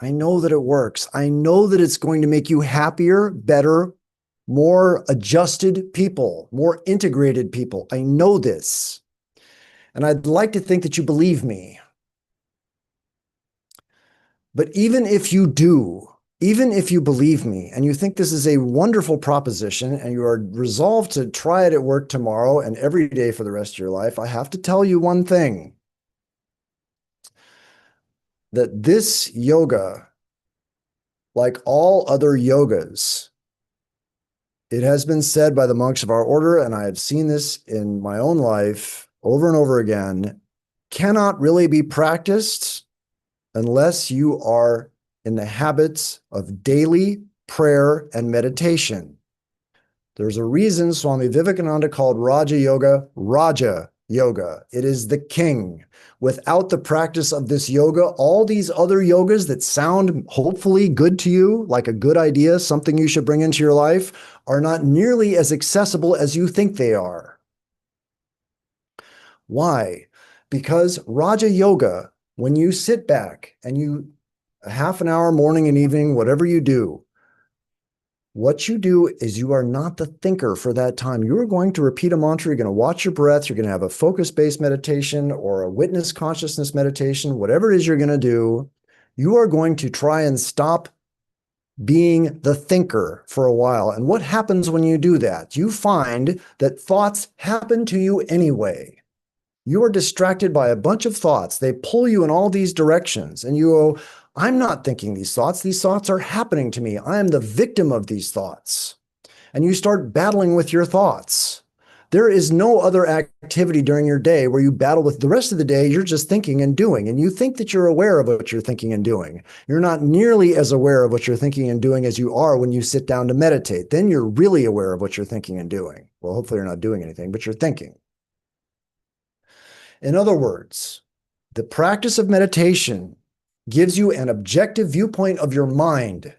Speaker 1: I know that it works. I know that it's going to make you happier, better, more adjusted people, more integrated people. I know this. And I'd like to think that you believe me. But even if you do, even if you believe me and you think this is a wonderful proposition and you are resolved to try it at work tomorrow and every day for the rest of your life, I have to tell you one thing. That this yoga, like all other yogas, it has been said by the monks of our order, and I have seen this in my own life over and over again, cannot really be practiced unless you are in the habits of daily prayer and meditation. There's a reason Swami Vivekananda called Raja Yoga Raja Yoga. It is the king. Without the practice of this yoga, all these other yogas that sound hopefully good to you, like a good idea, something you should bring into your life, are not nearly as accessible as you think they are. Why? Because Raja Yoga, when you sit back and you, a half an hour, morning and evening, whatever you do, what you do is you are not the thinker for that time. You are going to repeat a mantra. You're going to watch your breath. You're going to have a focus-based meditation or a witness consciousness meditation, whatever it is you're going to do. You are going to try and stop being the thinker for a while. And what happens when you do that? You find that thoughts happen to you anyway. You are distracted by a bunch of thoughts. They pull you in all these directions. And you go, I'm not thinking these thoughts. These thoughts are happening to me. I am the victim of these thoughts. And you start battling with your thoughts. There is no other activity during your day where you battle with. The rest of the day, you're just thinking and doing. And you think that you're aware of what you're thinking and doing. You're not nearly as aware of what you're thinking and doing as you are when you sit down to meditate. Then you're really aware of what you're thinking and doing. Well, hopefully you're not doing anything, but you're thinking. In other words, the practice of meditation gives you an objective viewpoint of your mind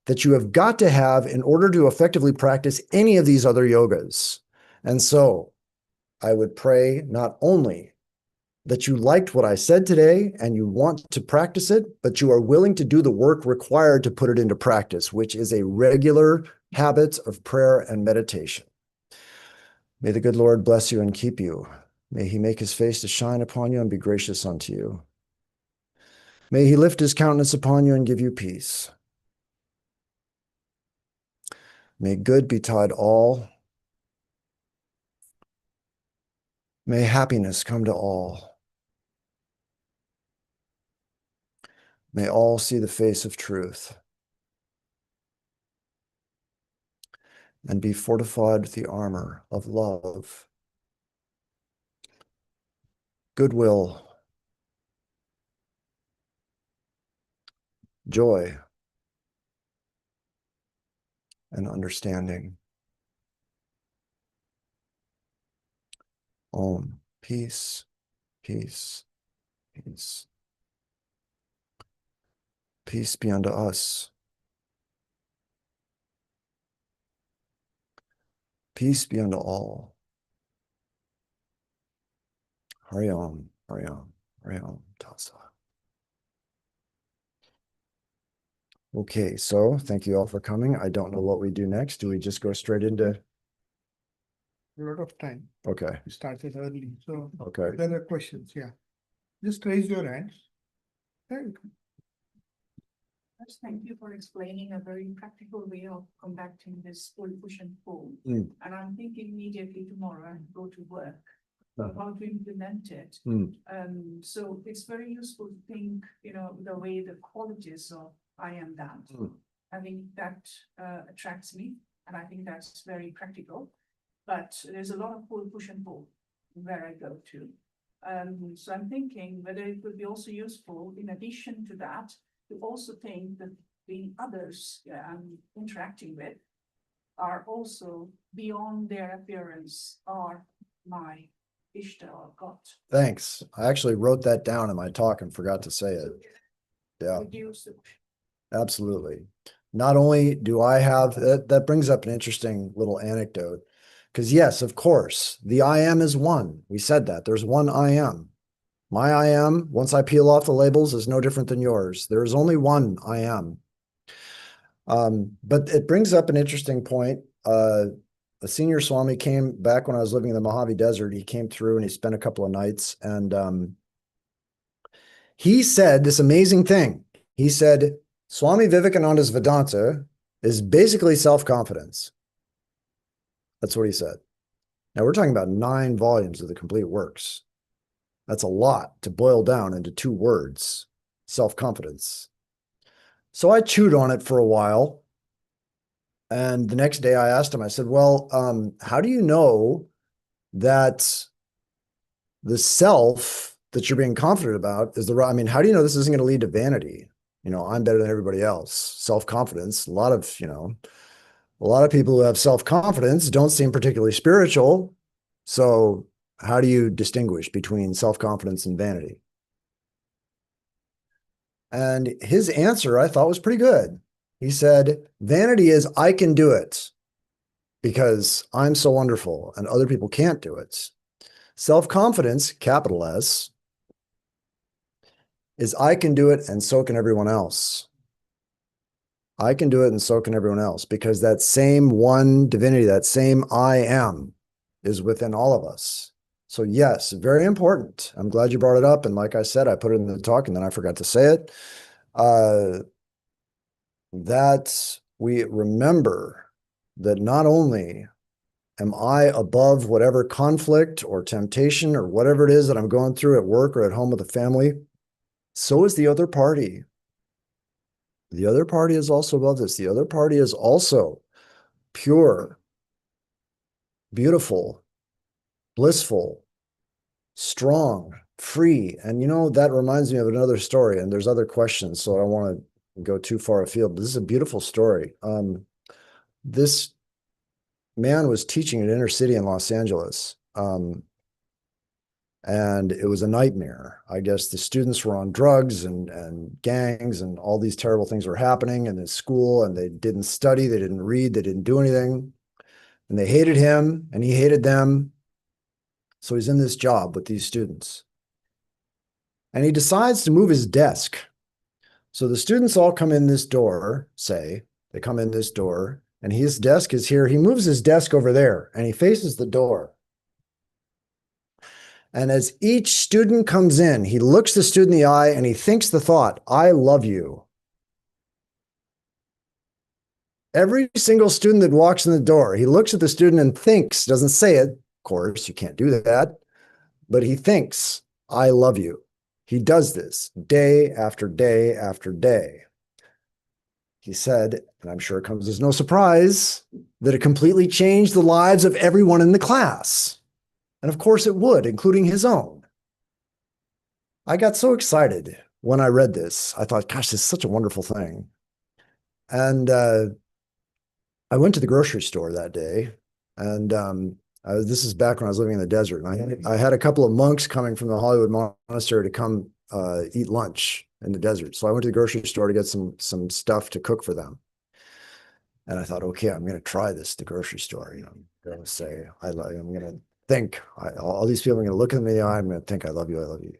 Speaker 1: that you have got to have in order to effectively practice any of these other yogas. And so I would pray not only that you liked what I said today and you want to practice it, but you are willing to do the work required to put it into practice, which is a regular habit of prayer and meditation. May the good Lord bless you and keep you. May he make his face to shine upon you and be gracious unto you. May he lift his countenance upon you and give you peace. May good betide all. May happiness come to all. May all see the face of truth and be fortified with the armor of love, goodwill, joy, and understanding. Om. Peace, peace, peace. Peace be unto us. Peace be unto all. Hari Om, Hari Om, Hari Om, Tassa. Okay, so thank you all for coming. I don't know what we do next. Do we just go straight into?
Speaker 2: A lot of time.
Speaker 1: Okay,
Speaker 2: We started early, so
Speaker 1: okay.
Speaker 2: there are questions, yeah. Just raise your hands. Thank you.
Speaker 3: First, thank you for explaining a very practical way of combating this pull, push and pull.
Speaker 1: Mm.
Speaker 3: And I'm thinking immediately tomorrow and go to work
Speaker 1: Uh-huh.
Speaker 3: how to implement it.
Speaker 1: Mm.
Speaker 3: So it's very useful to think, the way the qualities of I am that. I think that attracts me, and I think that's very practical. But there's a lot of pull, push and pull where I go to. So I'm thinking whether it would be also useful, in addition to that, to also think that the others I'm interacting with are also beyond their appearance, are my Ishta or God.
Speaker 1: Thanks. I actually wrote that down in my talk and forgot to say it. Yeah, absolutely. Not only do I have, that brings up an interesting little anecdote. Because yes, of course, the I am is one. We said that. There's one I am. My I am, once I peel off the labels, is no different than yours. There is only one I am. But it brings up an interesting point. A senior Swami came back when I was living in the Mojave Desert. He came through and he spent a couple of nights. And he said this amazing thing. He said, Swami Vivekananda's Vedanta is basically self-confidence. That's what he said. Now we're talking about 9 volumes of the complete works. That's a lot to boil down into 2 words, self-confidence. So I chewed on it for a while. And the next day I asked him, I said, well, how do you know that the self that you're being confident about is the right? I mean, how do you know this isn't going to lead to vanity? You know, I'm better than everybody else. Self-confidence. A lot of people who have self-confidence don't seem particularly spiritual. So how do you distinguish between self-confidence and vanity? And his answer, I thought, was pretty good. He said, vanity is I can do it because I'm so wonderful and other people can't do it. Self-confidence, capital S, is I can do it and so can everyone else. I can do it and so can everyone else because that same one divinity, that same I am is within all of us. So yes, very important. I'm glad you brought it up. And like I said, I put it in the talk and then I forgot to say it. That we remember that not only am I above whatever conflict or temptation or whatever it is that I'm going through at work or at home with the family, so is the other party. The other party is also above this. The other party is also pure, beautiful, blissful, strong, free. And you know, that reminds me of another story, and there's other questions, so I don't want to go too far afield, but this is a beautiful story. This man was teaching in inner city in Los Angeles, and it was a nightmare. I guess the students were on drugs and gangs, and all these terrible things were happening in his school, and they didn't study, they didn't read, they didn't do anything, and they hated him, and he hated them. So he's in this job with these students, and he decides to move his desk. So the students all come in this door, they come in this door, and his desk is here. He moves his desk over there, and he faces the door. And as each student comes in, he looks the student in the eye, and he thinks the thought, I love you. Every single student that walks in the door, he looks at the student and thinks, doesn't say it, of course, you can't do that, but he thinks, I love you. He does this day after day after day. He said, and I'm sure it comes as no surprise, that it completely changed the lives of everyone in the class. And of course it would, including his own. I got so excited when I read this. I thought, gosh, this is such a wonderful thing. And I went to the grocery store that day, and this is back when I was living in the desert. And I had a couple of monks coming from the Hollywood Monastery to come eat lunch in the desert. So I went to the grocery store to get some stuff to cook for them. And I thought, okay, I'm going to try this at the grocery store. You know, I'm going to say, I'm going to think, all these people are going to look at me in the eye. I'm going to think, I love you, I love you.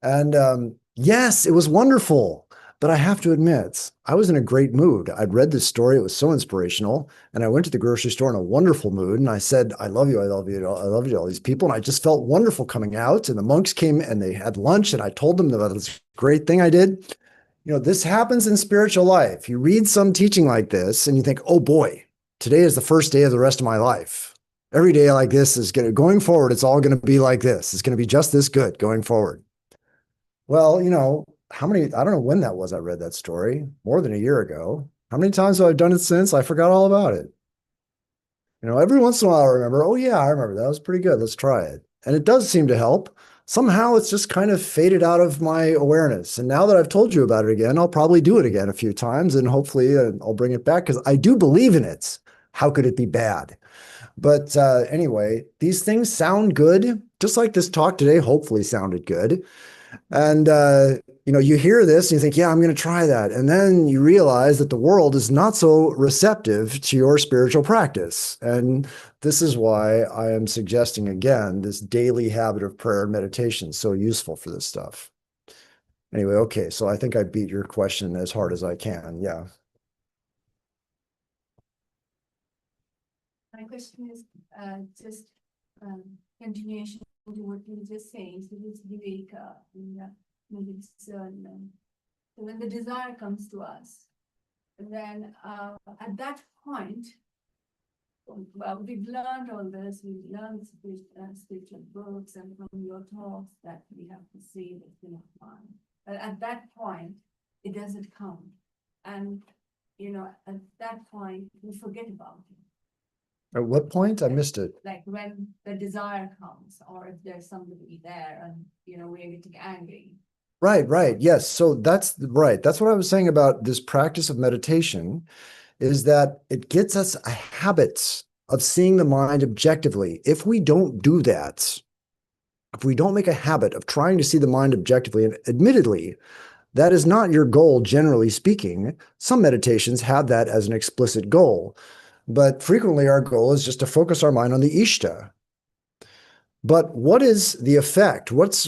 Speaker 1: And yes, it was wonderful. But I have to admit, I was in a great mood. I'd read this story. It was so inspirational. And I went to the grocery store in a wonderful mood. And I said, I love you, I love you, I love you to all these people. And I just felt wonderful coming out. And the monks came and they had lunch. And I told them about this great thing I did. You know, this happens in spiritual life. You read some teaching like this and you think, oh boy, today is the first day of the rest of my life. Every day like this is going forward. It's all going to be like this. It's going to be just this good going forward. Well, you know, I don't know when that was I read that story, more than a year ago. How many times have I done it since? I forgot all about it. You know, every once in a while I remember, oh yeah, I remember that was pretty good. Let's try it. And it does seem to help. Somehow it's just kind of faded out of my awareness. And now that I've told you about it again, I'll probably do it again a few times and hopefully I'll bring it back because I do believe in it. How could it be bad? But anyway, these things sound good, just like this talk today hopefully sounded good. And you hear this and you think, yeah, I'm going to try that. And then you realize that the world is not so receptive to your spiritual practice. And this is why I am suggesting again, this daily habit of prayer and meditation is so useful for this stuff. Anyway, okay, so I think I beat your question as hard as I can. Yeah.
Speaker 4: My question is just continuation to what you were just saying. So this Viveka in the discernment. So when the desire comes to us, then at that point, well, we've learned all this. We've learned spiritual books and from your talks that we have to see this in our mind. But at that point, it doesn't count, and at that point, we forget about it.
Speaker 1: At what point? I missed it.
Speaker 4: Like when the desire comes, or if there's somebody there and we're getting angry.
Speaker 1: Right. Yes. So that's right. That's what I was saying about this practice of meditation, is that it gets us a habit of seeing the mind objectively. If we don't do that, if we don't make a habit of trying to see the mind objectively, and admittedly, that is not your goal, generally speaking. Some meditations have that as an explicit goal. But frequently our goal is just to focus our mind on the Ishta. But what is the effect? What's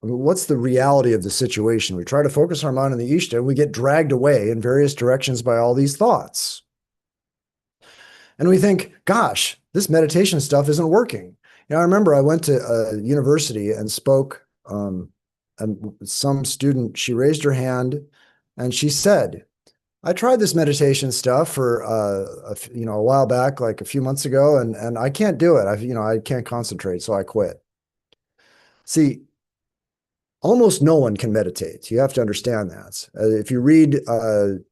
Speaker 1: the reality of the situation? We try to focus our mind on the Ishta and we get dragged away in various directions by all these thoughts. And we think, gosh, this meditation stuff isn't working. I remember I went to a university and spoke, and some student, she raised her hand and she said, I tried this meditation stuff for a while back, like a few months ago, and I can't do it. I can't concentrate, so I quit. See, almost no one can meditate. You have to understand that. If you read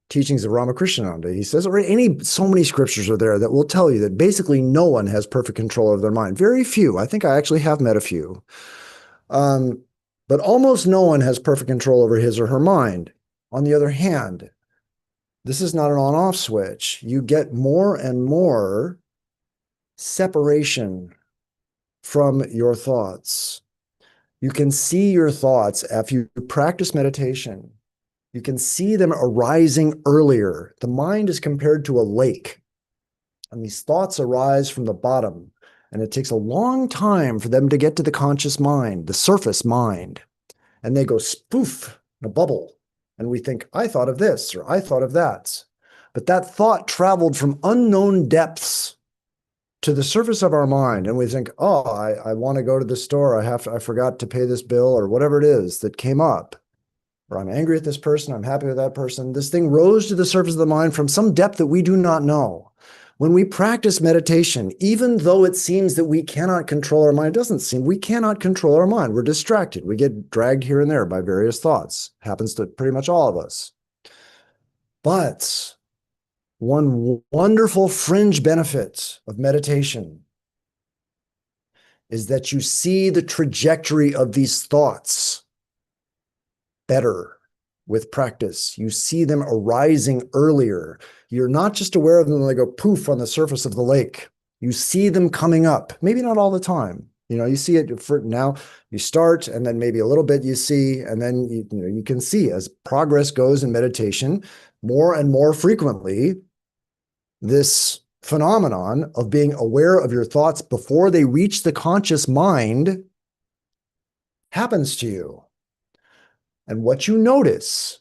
Speaker 1: teachings of Ramakrishna, he says so many scriptures are there that will tell you that basically no one has perfect control of their mind. Very few. I think I actually have met a few. But almost no one has perfect control over his or her mind. On the other hand, this is not an on-off switch. You get more and more separation from your thoughts. You can see your thoughts after you practice meditation. You can see them arising earlier. The mind is compared to a lake, and these thoughts arise from the bottom, and it takes a long time for them to get to the conscious mind, the surface mind, and they go spoof in a bubble. And we think, I thought of this, or I thought of that. But that thought traveled from unknown depths to the surface of our mind. And we think, oh, I want to go to the store. I forgot to pay this bill, or whatever it is that came up. Or I'm angry at this person. I'm happy with that person. This thing rose to the surface of the mind from some depth that we do not know. When we practice meditation, even though it seems that we cannot control our mind, it doesn't seem we cannot control our mind. We're distracted. We get dragged here and there by various thoughts. Happens to pretty much all of us. But one wonderful fringe benefit of meditation is that you see the trajectory of these thoughts better. With practice, you see them arising earlier. You're not just aware of them when they go poof on the surface of the lake. You see them coming up, maybe not all the time. You see it for now, you start and then maybe a little bit you see, and then you can see as progress goes in meditation, more and more frequently, this phenomenon of being aware of your thoughts before they reach the conscious mind happens to you. And what you notice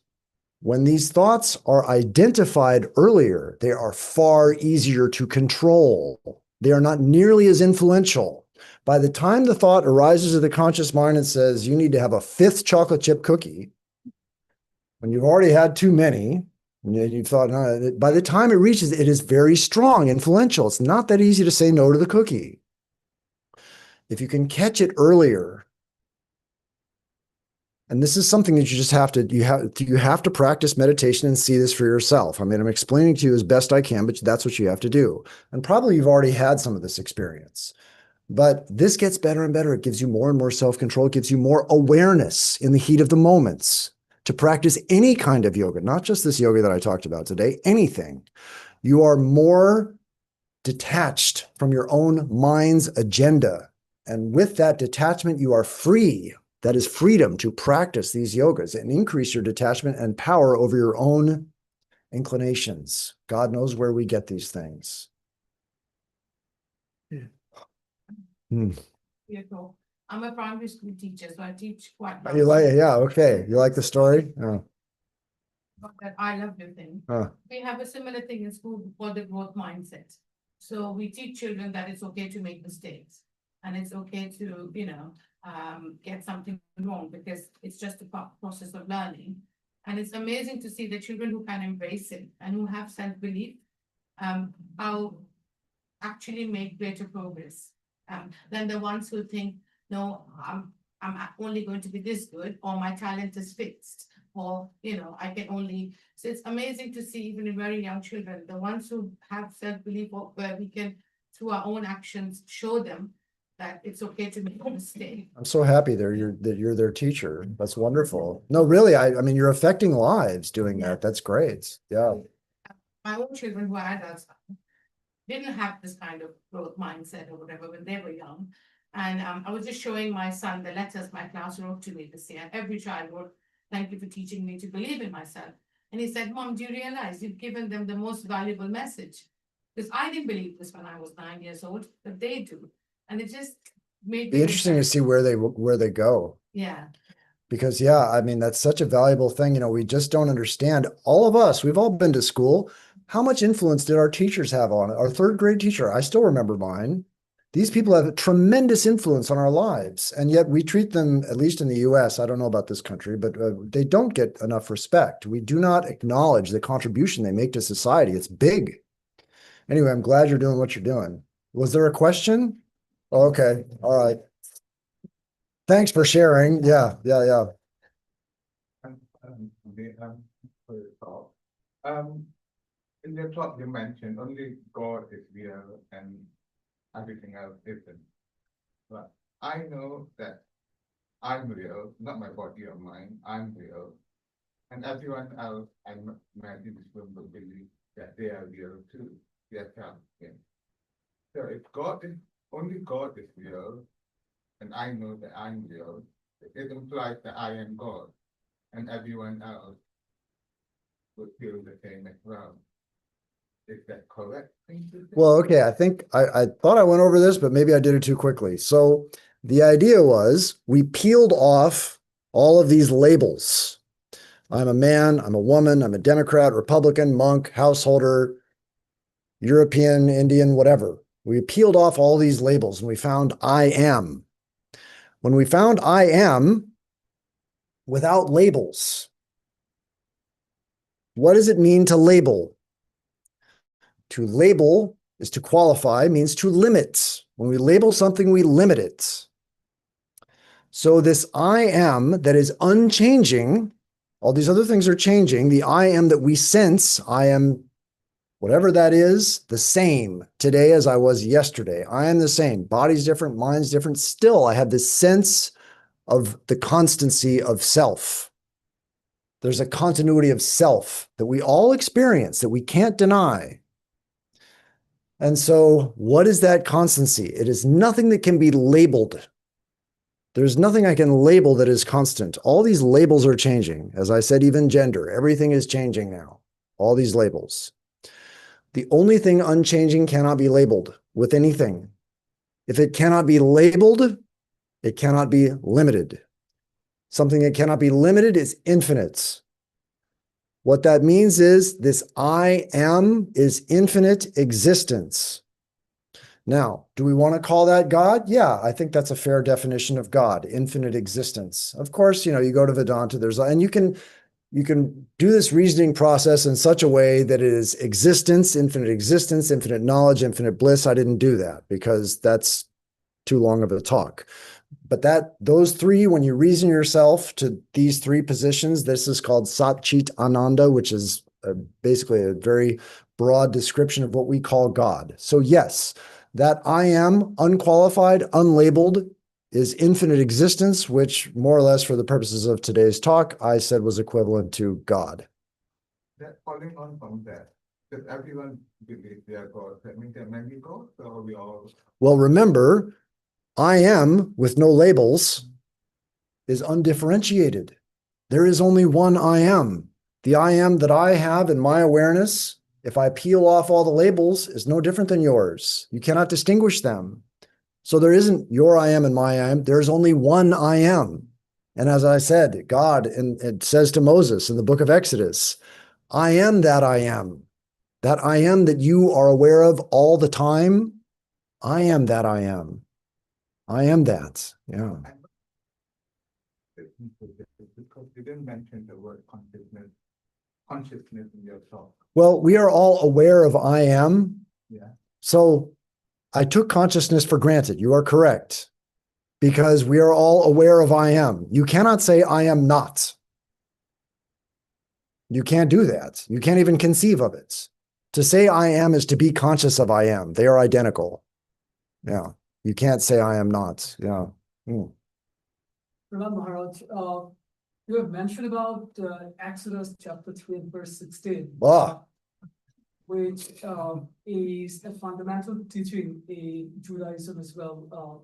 Speaker 1: when these thoughts are identified earlier, they are far easier to control. They are not nearly as influential. By the time the thought arises to the conscious mind and says, you need to have a 5th chocolate chip cookie, when you've already had too many, and you've thought, no, by the time it reaches, it is very strong, influential. It's not that easy to say no to the cookie. If you can catch it earlier, and this is something that you have to practice meditation and see this for yourself. I mean, I'm explaining to you as best I can, but that's what you have to do. And probably you've already had some of this experience. But this gets better and better. It gives you more and more self-control. It gives you more awareness in the heat of the moments to practice any kind of yoga, not just this yoga that I talked about today, anything. You are more detached from your own mind's agenda. And with that detachment, you are free That is freedom to practice these yogas and increase your detachment and power over your own inclinations. God knows where we get these things.
Speaker 2: Yeah.
Speaker 5: Beautiful. I'm a primary school teacher, so I teach quite
Speaker 1: You like it? Yeah, okay. You like the story? Oh,
Speaker 5: that I love the thing. We have a similar thing in school called the growth mindset. So we teach children that it's okay to make mistakes and it's okay to, get something wrong because it's just a process of learning. And it's amazing to see the children who can embrace it and who have self-belief, how actually make greater progress than the ones who think, no, I'm only going to be this good, or my talent is fixed, or I can only. So it's amazing to see even in very young children, the ones who have self-belief, where we can, through our own actions, show them that it's okay to make a mistake.
Speaker 1: I'm so happy that you're their teacher. That's wonderful. No, really, I mean, you're affecting lives doing that. That's great. Yeah.
Speaker 5: My own children who are adults didn't have this kind of growth mindset or whatever when they were young. And I was just showing my son the letters my class wrote to me this year. Every child wrote, "Thank you for teaching me to believe in myself." And he said, "Mom, do you realize you've given them the most valuable message? Because I didn't believe this when I was 9 years old, but they do." And it just made
Speaker 1: Be
Speaker 5: me
Speaker 1: interesting to see where they go.
Speaker 5: Yeah.
Speaker 1: Because yeah, I mean, that's such a valuable thing. We just don't understand. All of us, we've all been to school. How much influence did our teachers have on it? Our third grade teacher, I still remember mine. These people have a tremendous influence on our lives. And yet we treat them, at least in the US, I don't know about this country, but they don't get enough respect. We do not acknowledge the contribution they make to society. It's big. Anyway, I'm glad you're doing what you're doing. Was there a question? Okay. All right. Thanks for sharing. Yeah.
Speaker 6: For your talk. In your talk, you mentioned only God is real and everything else isn't. But I know that I'm real, not my body or mind. I'm real, and everyone else I met in this room will believe that they are real too. They are transient. So if only God is real, and I know that I'm real, it implies that I am God, and everyone else would feel the same as well. Is that correct?
Speaker 1: Well, okay. I think I thought I went over this, but maybe I did it too quickly. So the idea was we peeled off all of these labels. I'm a man, I'm a woman, I'm a Democrat, Republican, monk, householder, European, Indian, whatever. We peeled off all these labels and we found I am. When we found I am without labels, what does it mean to label? To label is to qualify, means to limit. When we label something, we limit it. So this I am that is unchanging, all these other things are changing. The I am that we sense, I am whatever that is, the same today as I was yesterday. I am the same. Body's different, mind's different. Still, I have this sense of the constancy of self. There's a continuity of self that we all experience, that we can't deny. And so what is that constancy? It is nothing that can be labeled. There's nothing I can label that is constant. All these labels are changing. As I said, even gender, everything is changing now. All these labels. The only thing unchanging cannot be labeled with anything. If it cannot be labeled, it cannot be limited. Something that cannot be limited is infinite. What that means is this I am is infinite existence. Now, do we want to call that God? Yeah, I think that's a fair definition of God, infinite existence. Of course, you go to Vedanta, and you can do this reasoning process in such a way that it is existence, infinite knowledge, infinite bliss. I didn't do that because that's too long of a talk. But those three, when you reason yourself to these three positions, this is called Sat Chit Ananda, which is basically a very broad description of what we call God. So yes, that I am unqualified, unlabeled, is infinite existence, which more or less for the purposes of today's talk, I said was equivalent to God.
Speaker 6: That following on from that, does everyone believe they are God? That means there are many gods, or are we all?
Speaker 1: Well, remember, I am with no labels is undifferentiated. There is only one I am. The I am that I have in my awareness, if I peel off all the labels, is no different than yours. You cannot distinguish them. So there isn't your I am and my I am. There's only one I am. And as I said, God, and it says to Moses in the book of Exodus, I am that I am. That I am that you are aware of all the time. I am that I am. I am that. Yeah.
Speaker 6: Because you didn't mention the word consciousness in your talk.
Speaker 1: Well, we are all aware of I am.
Speaker 6: Yeah.
Speaker 1: So I took consciousness for granted. You are correct. Because we are all aware of I am. You cannot say I am not. You can't do that. You can't even conceive of it. To say I am is to be conscious of I am. They are identical. Yeah. You can't say I am not. Yeah.
Speaker 7: Maharaj, you have mentioned about Exodus chapter 3 and verse 16, which is a fundamental teaching in Judaism as well.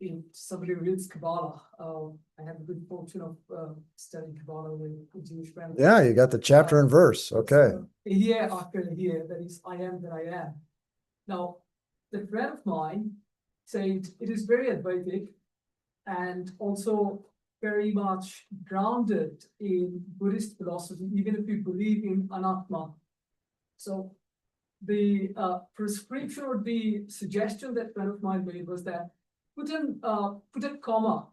Speaker 7: If somebody reads Kabbalah, I have the good fortune of studying Kabbalah with a Jewish friend.
Speaker 1: Yeah, you got the chapter and verse. Okay.
Speaker 7: Year after year, that is, I am that I am. Now, the friend of mine said it is very Advaitic and also very much grounded in Buddhist philosophy, even if you believe in Anatma. So the prescription or the suggestion that friend of mine made was that put a comma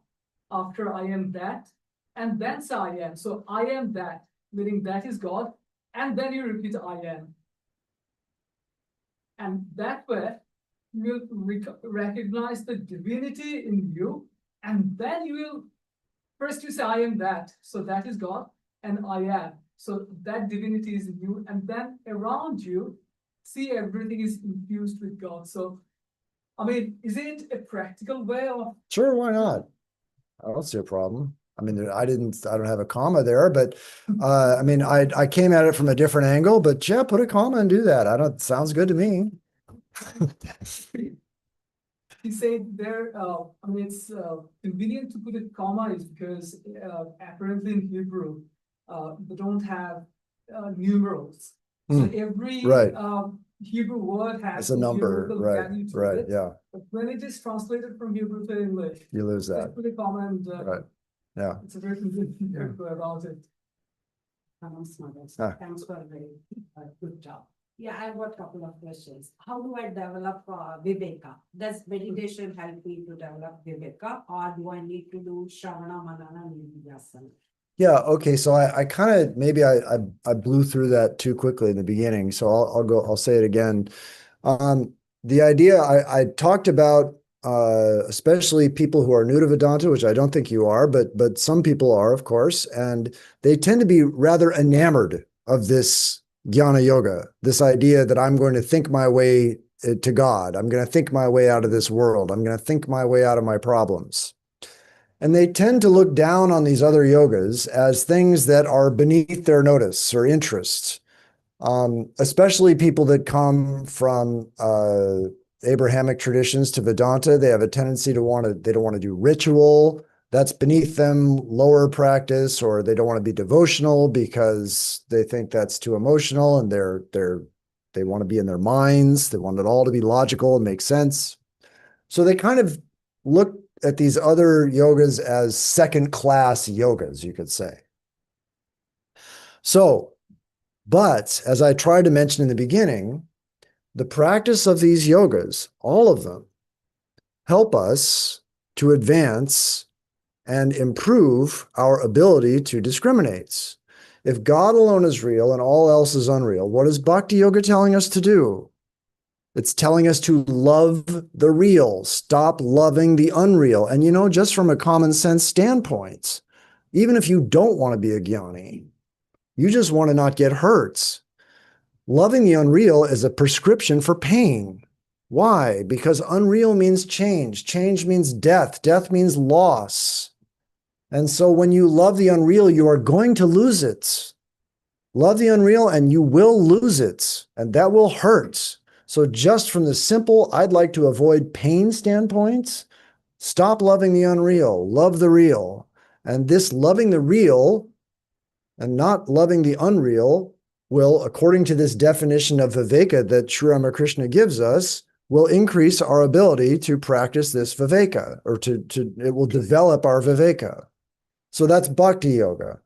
Speaker 7: after I am that, and then say I am. So I am that, meaning that is God, and then you repeat I am. And that way, you will recognize the divinity in you, and then you will, first you say I am that, so that is God, and I am. So that divinity is in you, and then around you, see everything is infused with God. So I mean, is it a practical way of?
Speaker 1: Sure, why not? I don't see a problem. I mean, I don't have a comma there, but I mean, I came at it from a different angle, but yeah, put a comma and do that. Sounds good to me.
Speaker 7: He said there, I mean, it's convenient to put a comma is because apparently in Hebrew, they don't have numerals. So every
Speaker 1: right.
Speaker 7: Hebrew word has
Speaker 1: It's a number,
Speaker 7: numerical
Speaker 1: right,
Speaker 7: value to
Speaker 1: right,
Speaker 7: it.
Speaker 1: yeah.
Speaker 7: But when it is translated from Hebrew to English,
Speaker 1: you lose that.
Speaker 7: just put a comma and
Speaker 1: Right. Yeah.
Speaker 7: it's a very convenient way to go about it.
Speaker 8: Thanks for a very good job. Yeah, I've got a couple of questions. How do I develop Viveka? Does meditation help me to develop Viveka, or do I need to do Shravana, Manana, Nidhyasana?
Speaker 1: Yeah, okay. So I kind of maybe I blew through that too quickly in the beginning. So I'll say it again. The idea I talked about, especially people who are new to Vedanta, which I don't think you are, but some people are, of course, and they tend to be rather enamored of this jnana yoga, this idea that I'm going to think my way to God. I'm going to think my way out of this world. I'm going to think my way out of my problems. And they tend to look down on these other yogas as things that are beneath their notice or interest, especially people that come from Abrahamic traditions to Vedanta. They have a tendency to they don't want to do ritual. That's beneath them, lower practice, or they don't want to be devotional because they think that's too emotional and they want to be in their minds. They want it all to be logical and make sense. So they kind of look at these other yogas as second-class yogas, you could say. So, but as I tried to mention in the beginning, the practice of these yogas, all of them, help us to advance and improve our ability to discriminate. If God alone is real and all else is unreal, what is Bhakti Yoga telling us to do? It's telling us to love the real, stop loving the unreal. And you know, just from a common sense standpoint, even if you don't want to be a jnani, you just want to not get hurt. Loving the unreal is a prescription for pain. Why? Because unreal means change. Change means death. Death means loss. And so when you love the unreal, you are going to lose it. Love the unreal and you will lose it. And that will hurt. So just from the simple, I'd like to avoid pain standpoints, stop loving the unreal, love the real. And this loving the real and not loving the unreal will, according to this definition of Viveka that Sri Ramakrishna gives us, will increase our ability to practice this Viveka, or it will develop our Viveka. So that's Bhakti Yoga,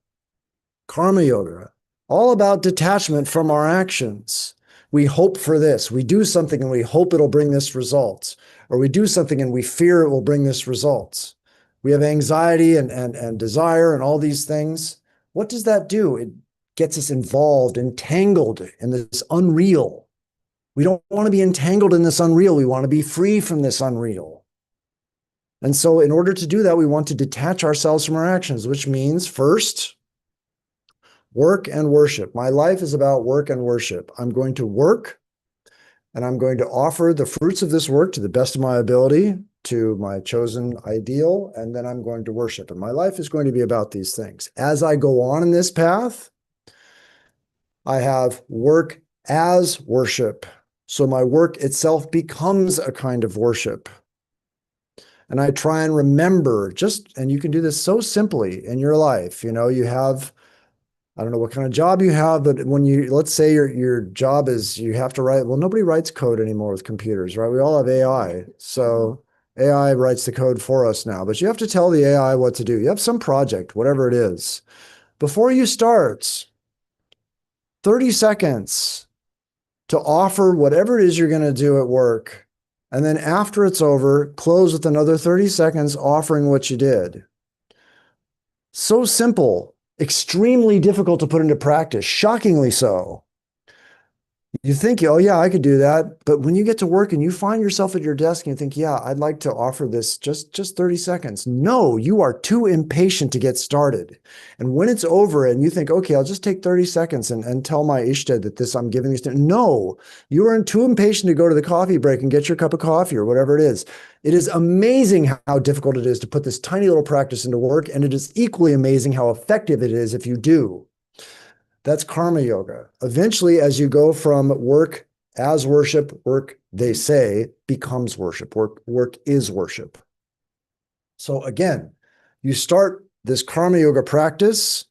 Speaker 1: Karma Yoga, all about detachment from our actions. We hope for this. We do something and we hope it'll bring this result. Or we do something and we fear it will bring this result. We have anxiety and desire and all these things. What does that do? It gets us involved, entangled in this unreal. We don't want to be entangled in this unreal. We want to be free from this unreal. And so in order to do that, we want to detach ourselves from our actions, which means first, work and worship. My life is about work and worship. I'm going to work and I'm going to offer the fruits of this work to the best of my ability to my chosen ideal, and then I'm going to worship. And my life is going to be about these things. As I go on in this path, I have work as worship. So my work itself becomes a kind of worship. And I try and remember and you can do this so simply in your life. You have, I don't know what kind of job you have, but when let's say your job is you have to write, well, nobody writes code anymore with computers, right? We all have AI. So AI writes the code for us now, but you have to tell the AI what to do. You have some project, whatever it is. Before you start, 30 seconds to offer whatever it is you're going to do at work. And then after it's over, close with another 30 seconds offering what you did. So simple, extremely difficult to put into practice, shockingly so. You think, oh yeah, I could do that. But when you get to work and you find yourself at your desk and you think, yeah, I'd like to offer this just 30 seconds. No, you are too impatient to get started. And when it's over and you think, okay, I'll just take 30 seconds and tell my Ishta that I'm giving this to, no, you are too impatient to go to the coffee break and get your cup of coffee or whatever it is. It is amazing how difficult it is to put this tiny little practice into work. And it is equally amazing how effective it is if you do. That's karma yoga. Eventually, as you go from work as worship, work, they say, becomes worship. Work is worship. So again, you start this karma yoga practice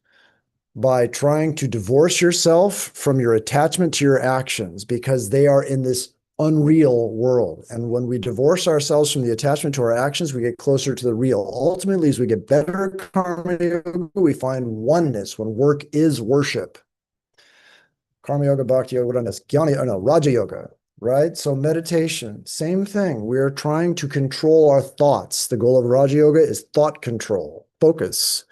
Speaker 1: by trying to divorce yourself from your attachment to your actions because they are in this unreal world. And when we divorce ourselves from the attachment to our actions, we get closer to the real. Ultimately, as we get better at karma yoga, we find oneness when work is worship. Karma yoga, bhakti yoga, Raja yoga, right? So meditation, same thing. We're trying to control our thoughts. The goal of Raja yoga is thought control, focus.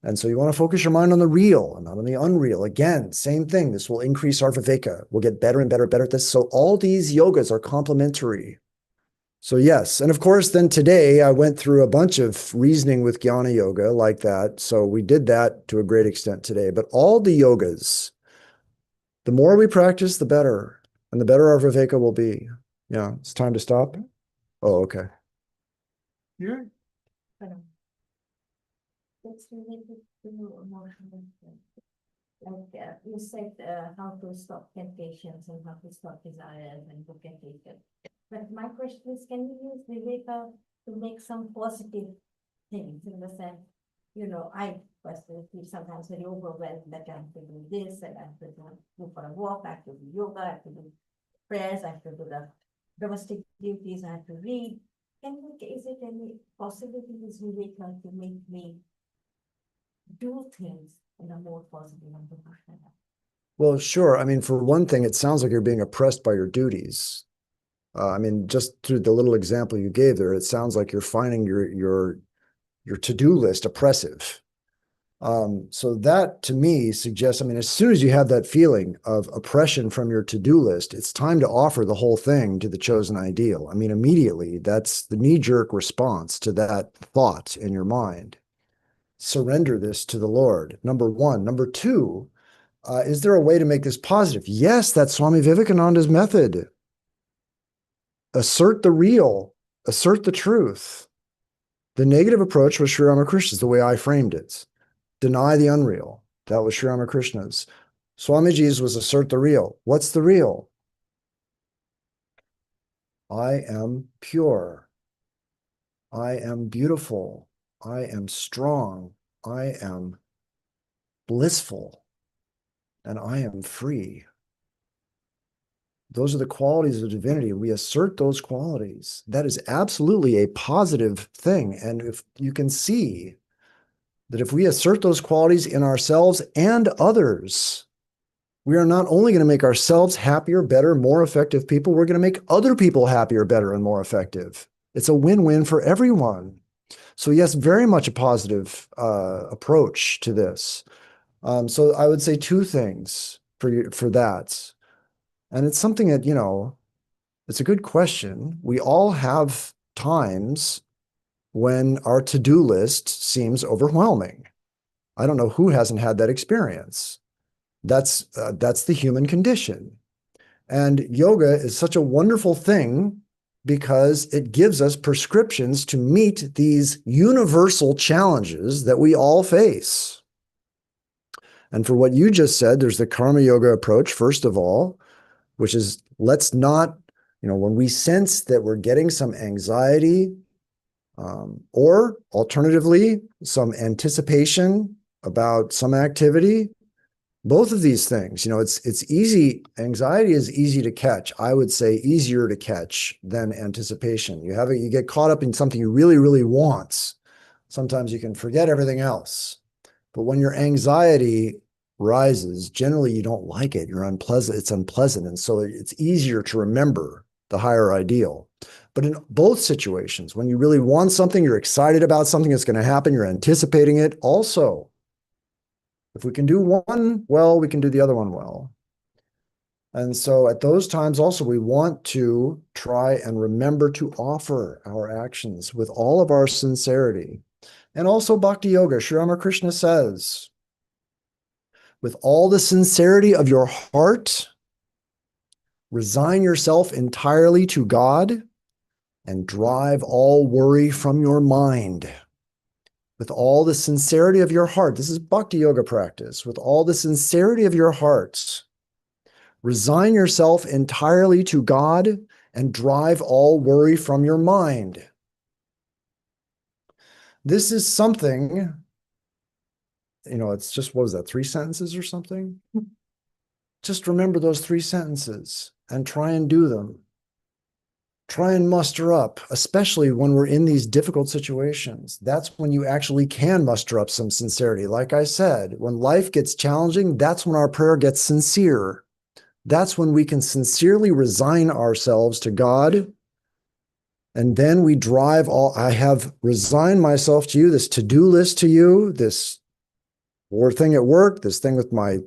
Speaker 1: And so you want to focus your mind on the real and not on the unreal. Again, same thing. This will increase our viveka. We'll get better and better at this. So all these yogas are complementary. So yes, and of course, then today I went through a bunch of reasoning with Jnana Yoga like that. So we did that to a great extent today. But all the yogas, the more we practice, the better. And the better our Viveka will be. Yeah, it's time to stop. Oh, okay.
Speaker 2: Yeah.
Speaker 4: It's related to emotional. Like you said, how to stop temptations and how to stop desires and to get it. But my question is, can you use Viveka to make some positive things in the sense, I personally feel sometimes very overwhelmed that I have to do this and I have to go for a walk, I have to do yoga, I have to do prayers, I have to do the domestic duties, I have to read. Is it any possibility with Viveka to make me do things in a more positive and professional way?
Speaker 1: Well, sure. I mean, for one thing, it sounds like you're being oppressed by your duties. I mean, just through the little example you gave there, it sounds like you're finding your to-do list oppressive. So that to me suggests, I mean, as soon as you have that feeling of oppression from your to-do list, it's time to offer the whole thing to the chosen ideal. I mean, immediately, that's the knee-jerk response to that thought in your mind. Surrender this to the Lord, number one. Number two, is there a way to make this positive? Yes, that's Swami Vivekananda's method. Assert the real, assert the truth. The negative approach was Sri Ramakrishna's, the way I framed it. Deny the unreal. That was Sri Ramakrishna's. Swamiji's was assert the real. What's the real? I am pure. I am beautiful. I am strong. I am blissful and I am free. Those are the qualities of divinity. We assert those qualities. That is absolutely a positive thing. And if you can see that if we assert those qualities in ourselves and others, we are not only going to make ourselves happier, better, more effective people, we're going to make other people happier, better, and more effective. It's a win-win for everyone. So yes, very much a positive approach to this. So I would say two things for that. And it's something that, it's a good question. We all have times when our to-do list seems overwhelming. I don't know who hasn't had that experience. That's the human condition. And yoga is such a wonderful thing because it gives us prescriptions to meet these universal challenges that we all face. And for what you just said, there's the karma yoga approach, first of all, which is let's not, when we sense that we're getting some anxiety, or alternatively, some anticipation about some activity, both of these things, it's easy. Anxiety is easy to catch. I would say easier to catch than anticipation. You get caught up in something you really, really want. Sometimes you can forget everything else. But when your anxiety rises, generally you don't like it. It's unpleasant. And so it's easier to remember the higher ideal. But in both situations, when you really want something, you're excited about something that's going to happen, you're anticipating it also. If we can do one well, we can do the other one well. And so at those times also, we want to try and remember to offer our actions with all of our sincerity. And also Bhakti Yoga, Sri Ramakrishna says, with all the sincerity of your heart, resign yourself entirely to God and drive all worry from your mind. With all the sincerity of your heart, this is Bhakti Yoga practice, with all the sincerity of your heart, resign yourself entirely to God and drive all worry from your mind. This is something, it's just, what was that, 3 sentences or something? Just remember those 3 sentences and try and do them. Try and muster up, especially when we're in these difficult situations. That's when you actually can muster up some sincerity. Like I said, when life gets challenging, that's when our prayer gets sincere. That's when we can sincerely resign ourselves to God. And then we drive I have resigned myself to you, this to-do list to you, this thing at work, this thing with my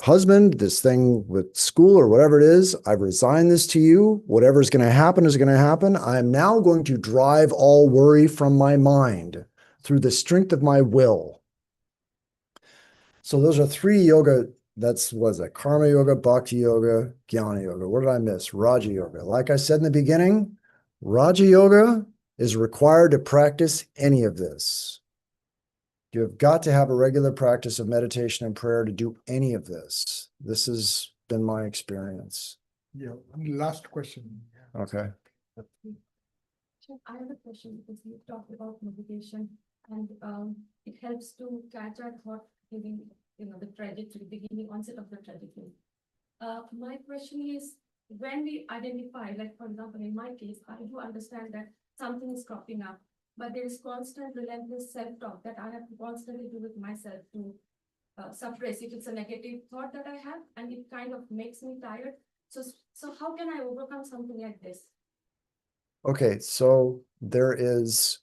Speaker 1: husband, this thing with school or whatever it is. I've resigned this to you. Whatever is going to happen is going to happen. I'm now going to drive all worry from my mind through the strength of my will. So those are 3 yoga. What is that? Karma yoga, bhakti yoga, jnana yoga. What did I miss? Raja yoga. Like I said in the beginning, Raja yoga is required to practice any of this. You have got to have a regular practice of meditation and prayer to do any of this. This has been my experience.
Speaker 2: Yeah, and last question.
Speaker 1: Okay.
Speaker 4: I have a question because you talked about meditation and it helps to catch our thought during the trajectory, beginning onset of the trajectory. My question is, when we identify, like for example, in my case, I do understand that something is cropping up, but there is constant relentless self-talk that I have to constantly do with myself to suppress if it's a negative thought that I have, and it kind of makes me tired. So how can I overcome something like this?
Speaker 1: Okay, so there is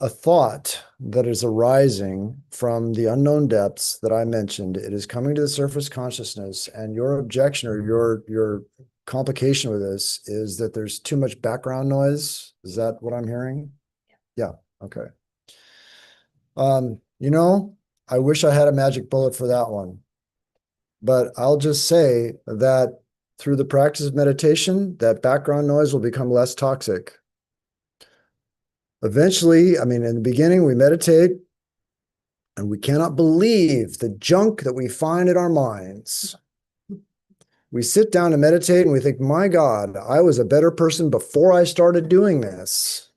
Speaker 1: a thought that is arising from the unknown depths that I mentioned. It is coming to the surface consciousness, and your objection or your complication with this is that there's too much background noise. Is that what I'm hearing? Yeah. Okay. I wish I had a magic bullet for that one, but I'll just say that through the practice of meditation, that background noise will become less toxic. Eventually, in the beginning, we meditate and we cannot believe the junk that we find in our minds. We sit down to meditate and we think, my God, I was a better person before I started doing this.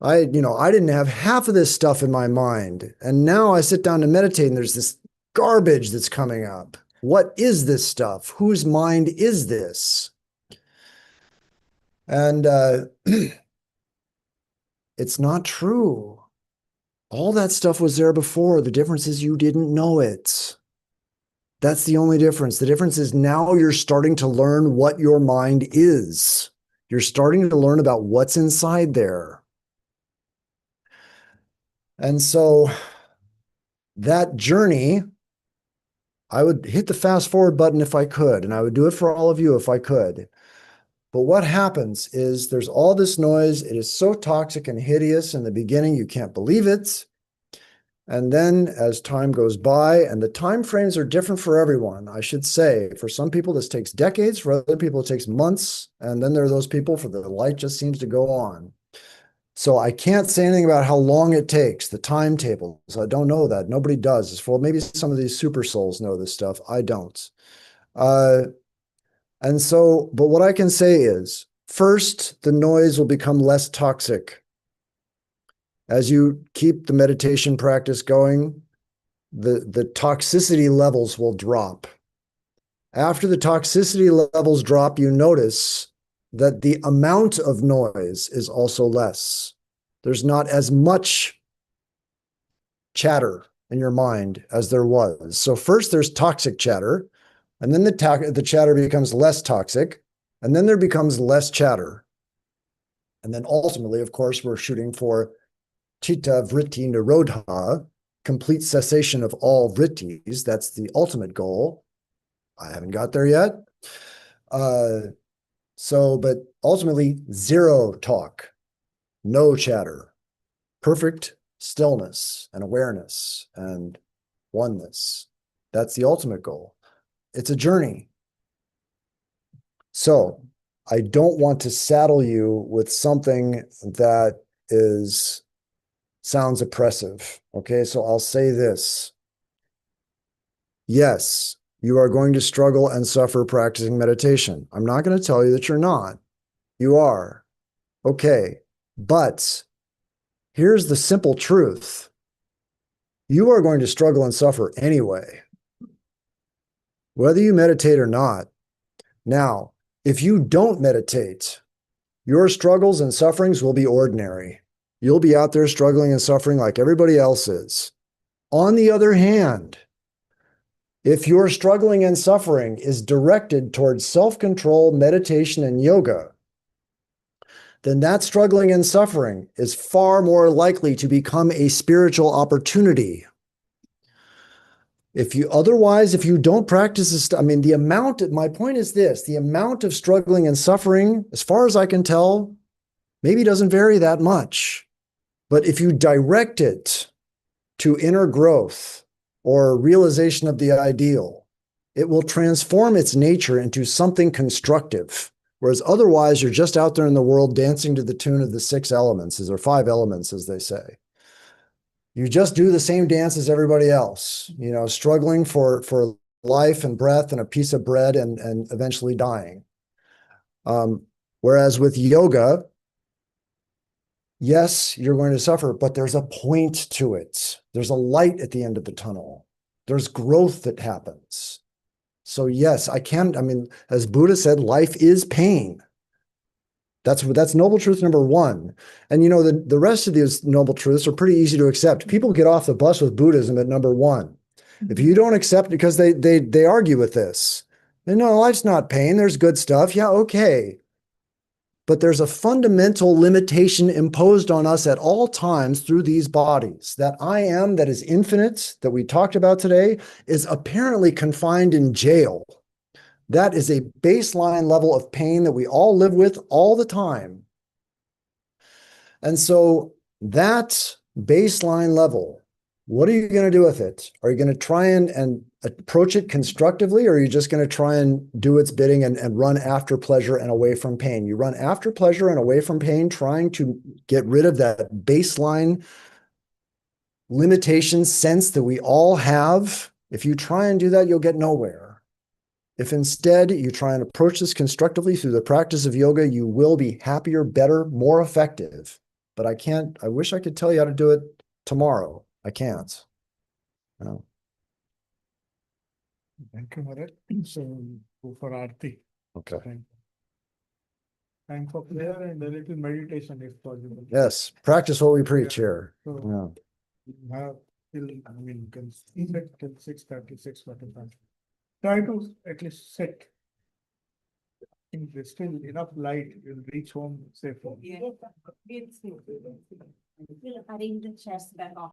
Speaker 1: I didn't have half of this stuff in my mind. And now I sit down to meditate and there's this garbage that's coming up. What is this stuff? Whose mind is this? And it's not true. All that stuff was there before. The difference is you didn't know it. That's the only difference. The difference is now you're starting to learn what your mind is. You're starting to learn about what's inside there. And so that journey, I would hit the fast forward button if I could, and I would do it for all of you if I could. But what happens is there's all this noise. It is so toxic and hideous in the beginning, you can't believe it. And then as time goes by, and the time frames are different for everyone, I should say. For some people, this takes decades. For other people, it takes months. And then there are those people for the light just seems to go on. So I can't say anything about how long it takes, the timetables. I don't know that. Nobody does. Well, maybe some of these super souls know this stuff. I don't. And so, but what I can say is, first, the noise will become less toxic. As you keep the meditation practice going, the toxicity levels will drop. After the toxicity levels drop, you notice that the amount of noise is also less. There's not as much chatter in your mind as there was. So first there's toxic chatter, and then the chatter becomes less toxic, and then there becomes less chatter. And then ultimately, of course, we're shooting for Chitta Vritti Nirodha, complete cessation of all vrittis. That's the ultimate goal. I haven't got there yet. But ultimately, zero talk, no chatter, perfect stillness and awareness and oneness. That's the ultimate goal. It's a journey. So I don't want to saddle you with something that sounds oppressive. Okay, so I'll say this. Yes, you are going to struggle and suffer practicing meditation. I'm not going to tell you that you're not. You are. Okay, but here's the simple truth. You are going to struggle and suffer anyway, whether you meditate or not. Now, if you don't meditate, your struggles and sufferings will be ordinary. You'll be out there struggling and suffering like everybody else is. On the other hand, if your struggling and suffering is directed towards self-control, meditation, and yoga, then that struggling and suffering is far more likely to become a spiritual opportunity. If you don't practice this, my point is this, the amount of struggling and suffering, as far as I can tell, maybe doesn't vary that much. But if you direct it to inner growth or realization of the ideal, it will transform its nature into something constructive. Whereas otherwise, you're just out there in the world dancing to the tune of the 6 elements, or 5 elements, as they say. You just do the same dance as everybody else, struggling for life and breath and a piece of bread and eventually dying. Whereas with yoga, yes, you're going to suffer, but there's a point to it. There's a light at the end of the tunnel. There's growth that happens. So yes, as Buddha said, life is pain. That's noble truth number 1. And the rest of these noble truths are pretty easy to accept. People get off the bus with Buddhism at number 1. If you don't accept, because they argue with this, no, life's not pain. There's good stuff. Yeah, okay. But there's a fundamental limitation imposed on us at all times through these bodies. That I am, that is infinite, that we talked about today, is apparently confined in jail. That is a baseline level of pain that we all live with all the time. And so that baseline level, what are you going to do with it? Are you going to try and approach it constructively, or are you just going to try and do its bidding and run after pleasure and away from pain? You run after pleasure and away from pain, trying to get rid of that baseline limitation sense that we all have. If you try and do that, you'll get nowhere. If instead you try and approach this constructively through the practice of yoga, you will be happier, better, more effective. but I can't, I wish I could tell you how to do it tomorrow. I can't. No.
Speaker 2: Thank you, Maharaj. So go for Aarti.
Speaker 1: Okay.
Speaker 2: Time for prayer and a little meditation if possible.
Speaker 1: Yes, practice what we preach here.
Speaker 2: So
Speaker 1: Yeah.
Speaker 2: you have till, I mean, you can sit till 6:30, 6:45. Try to at least sit. I think there's still enough light, you'll reach home safely.
Speaker 8: We'll arrange the chairs back off.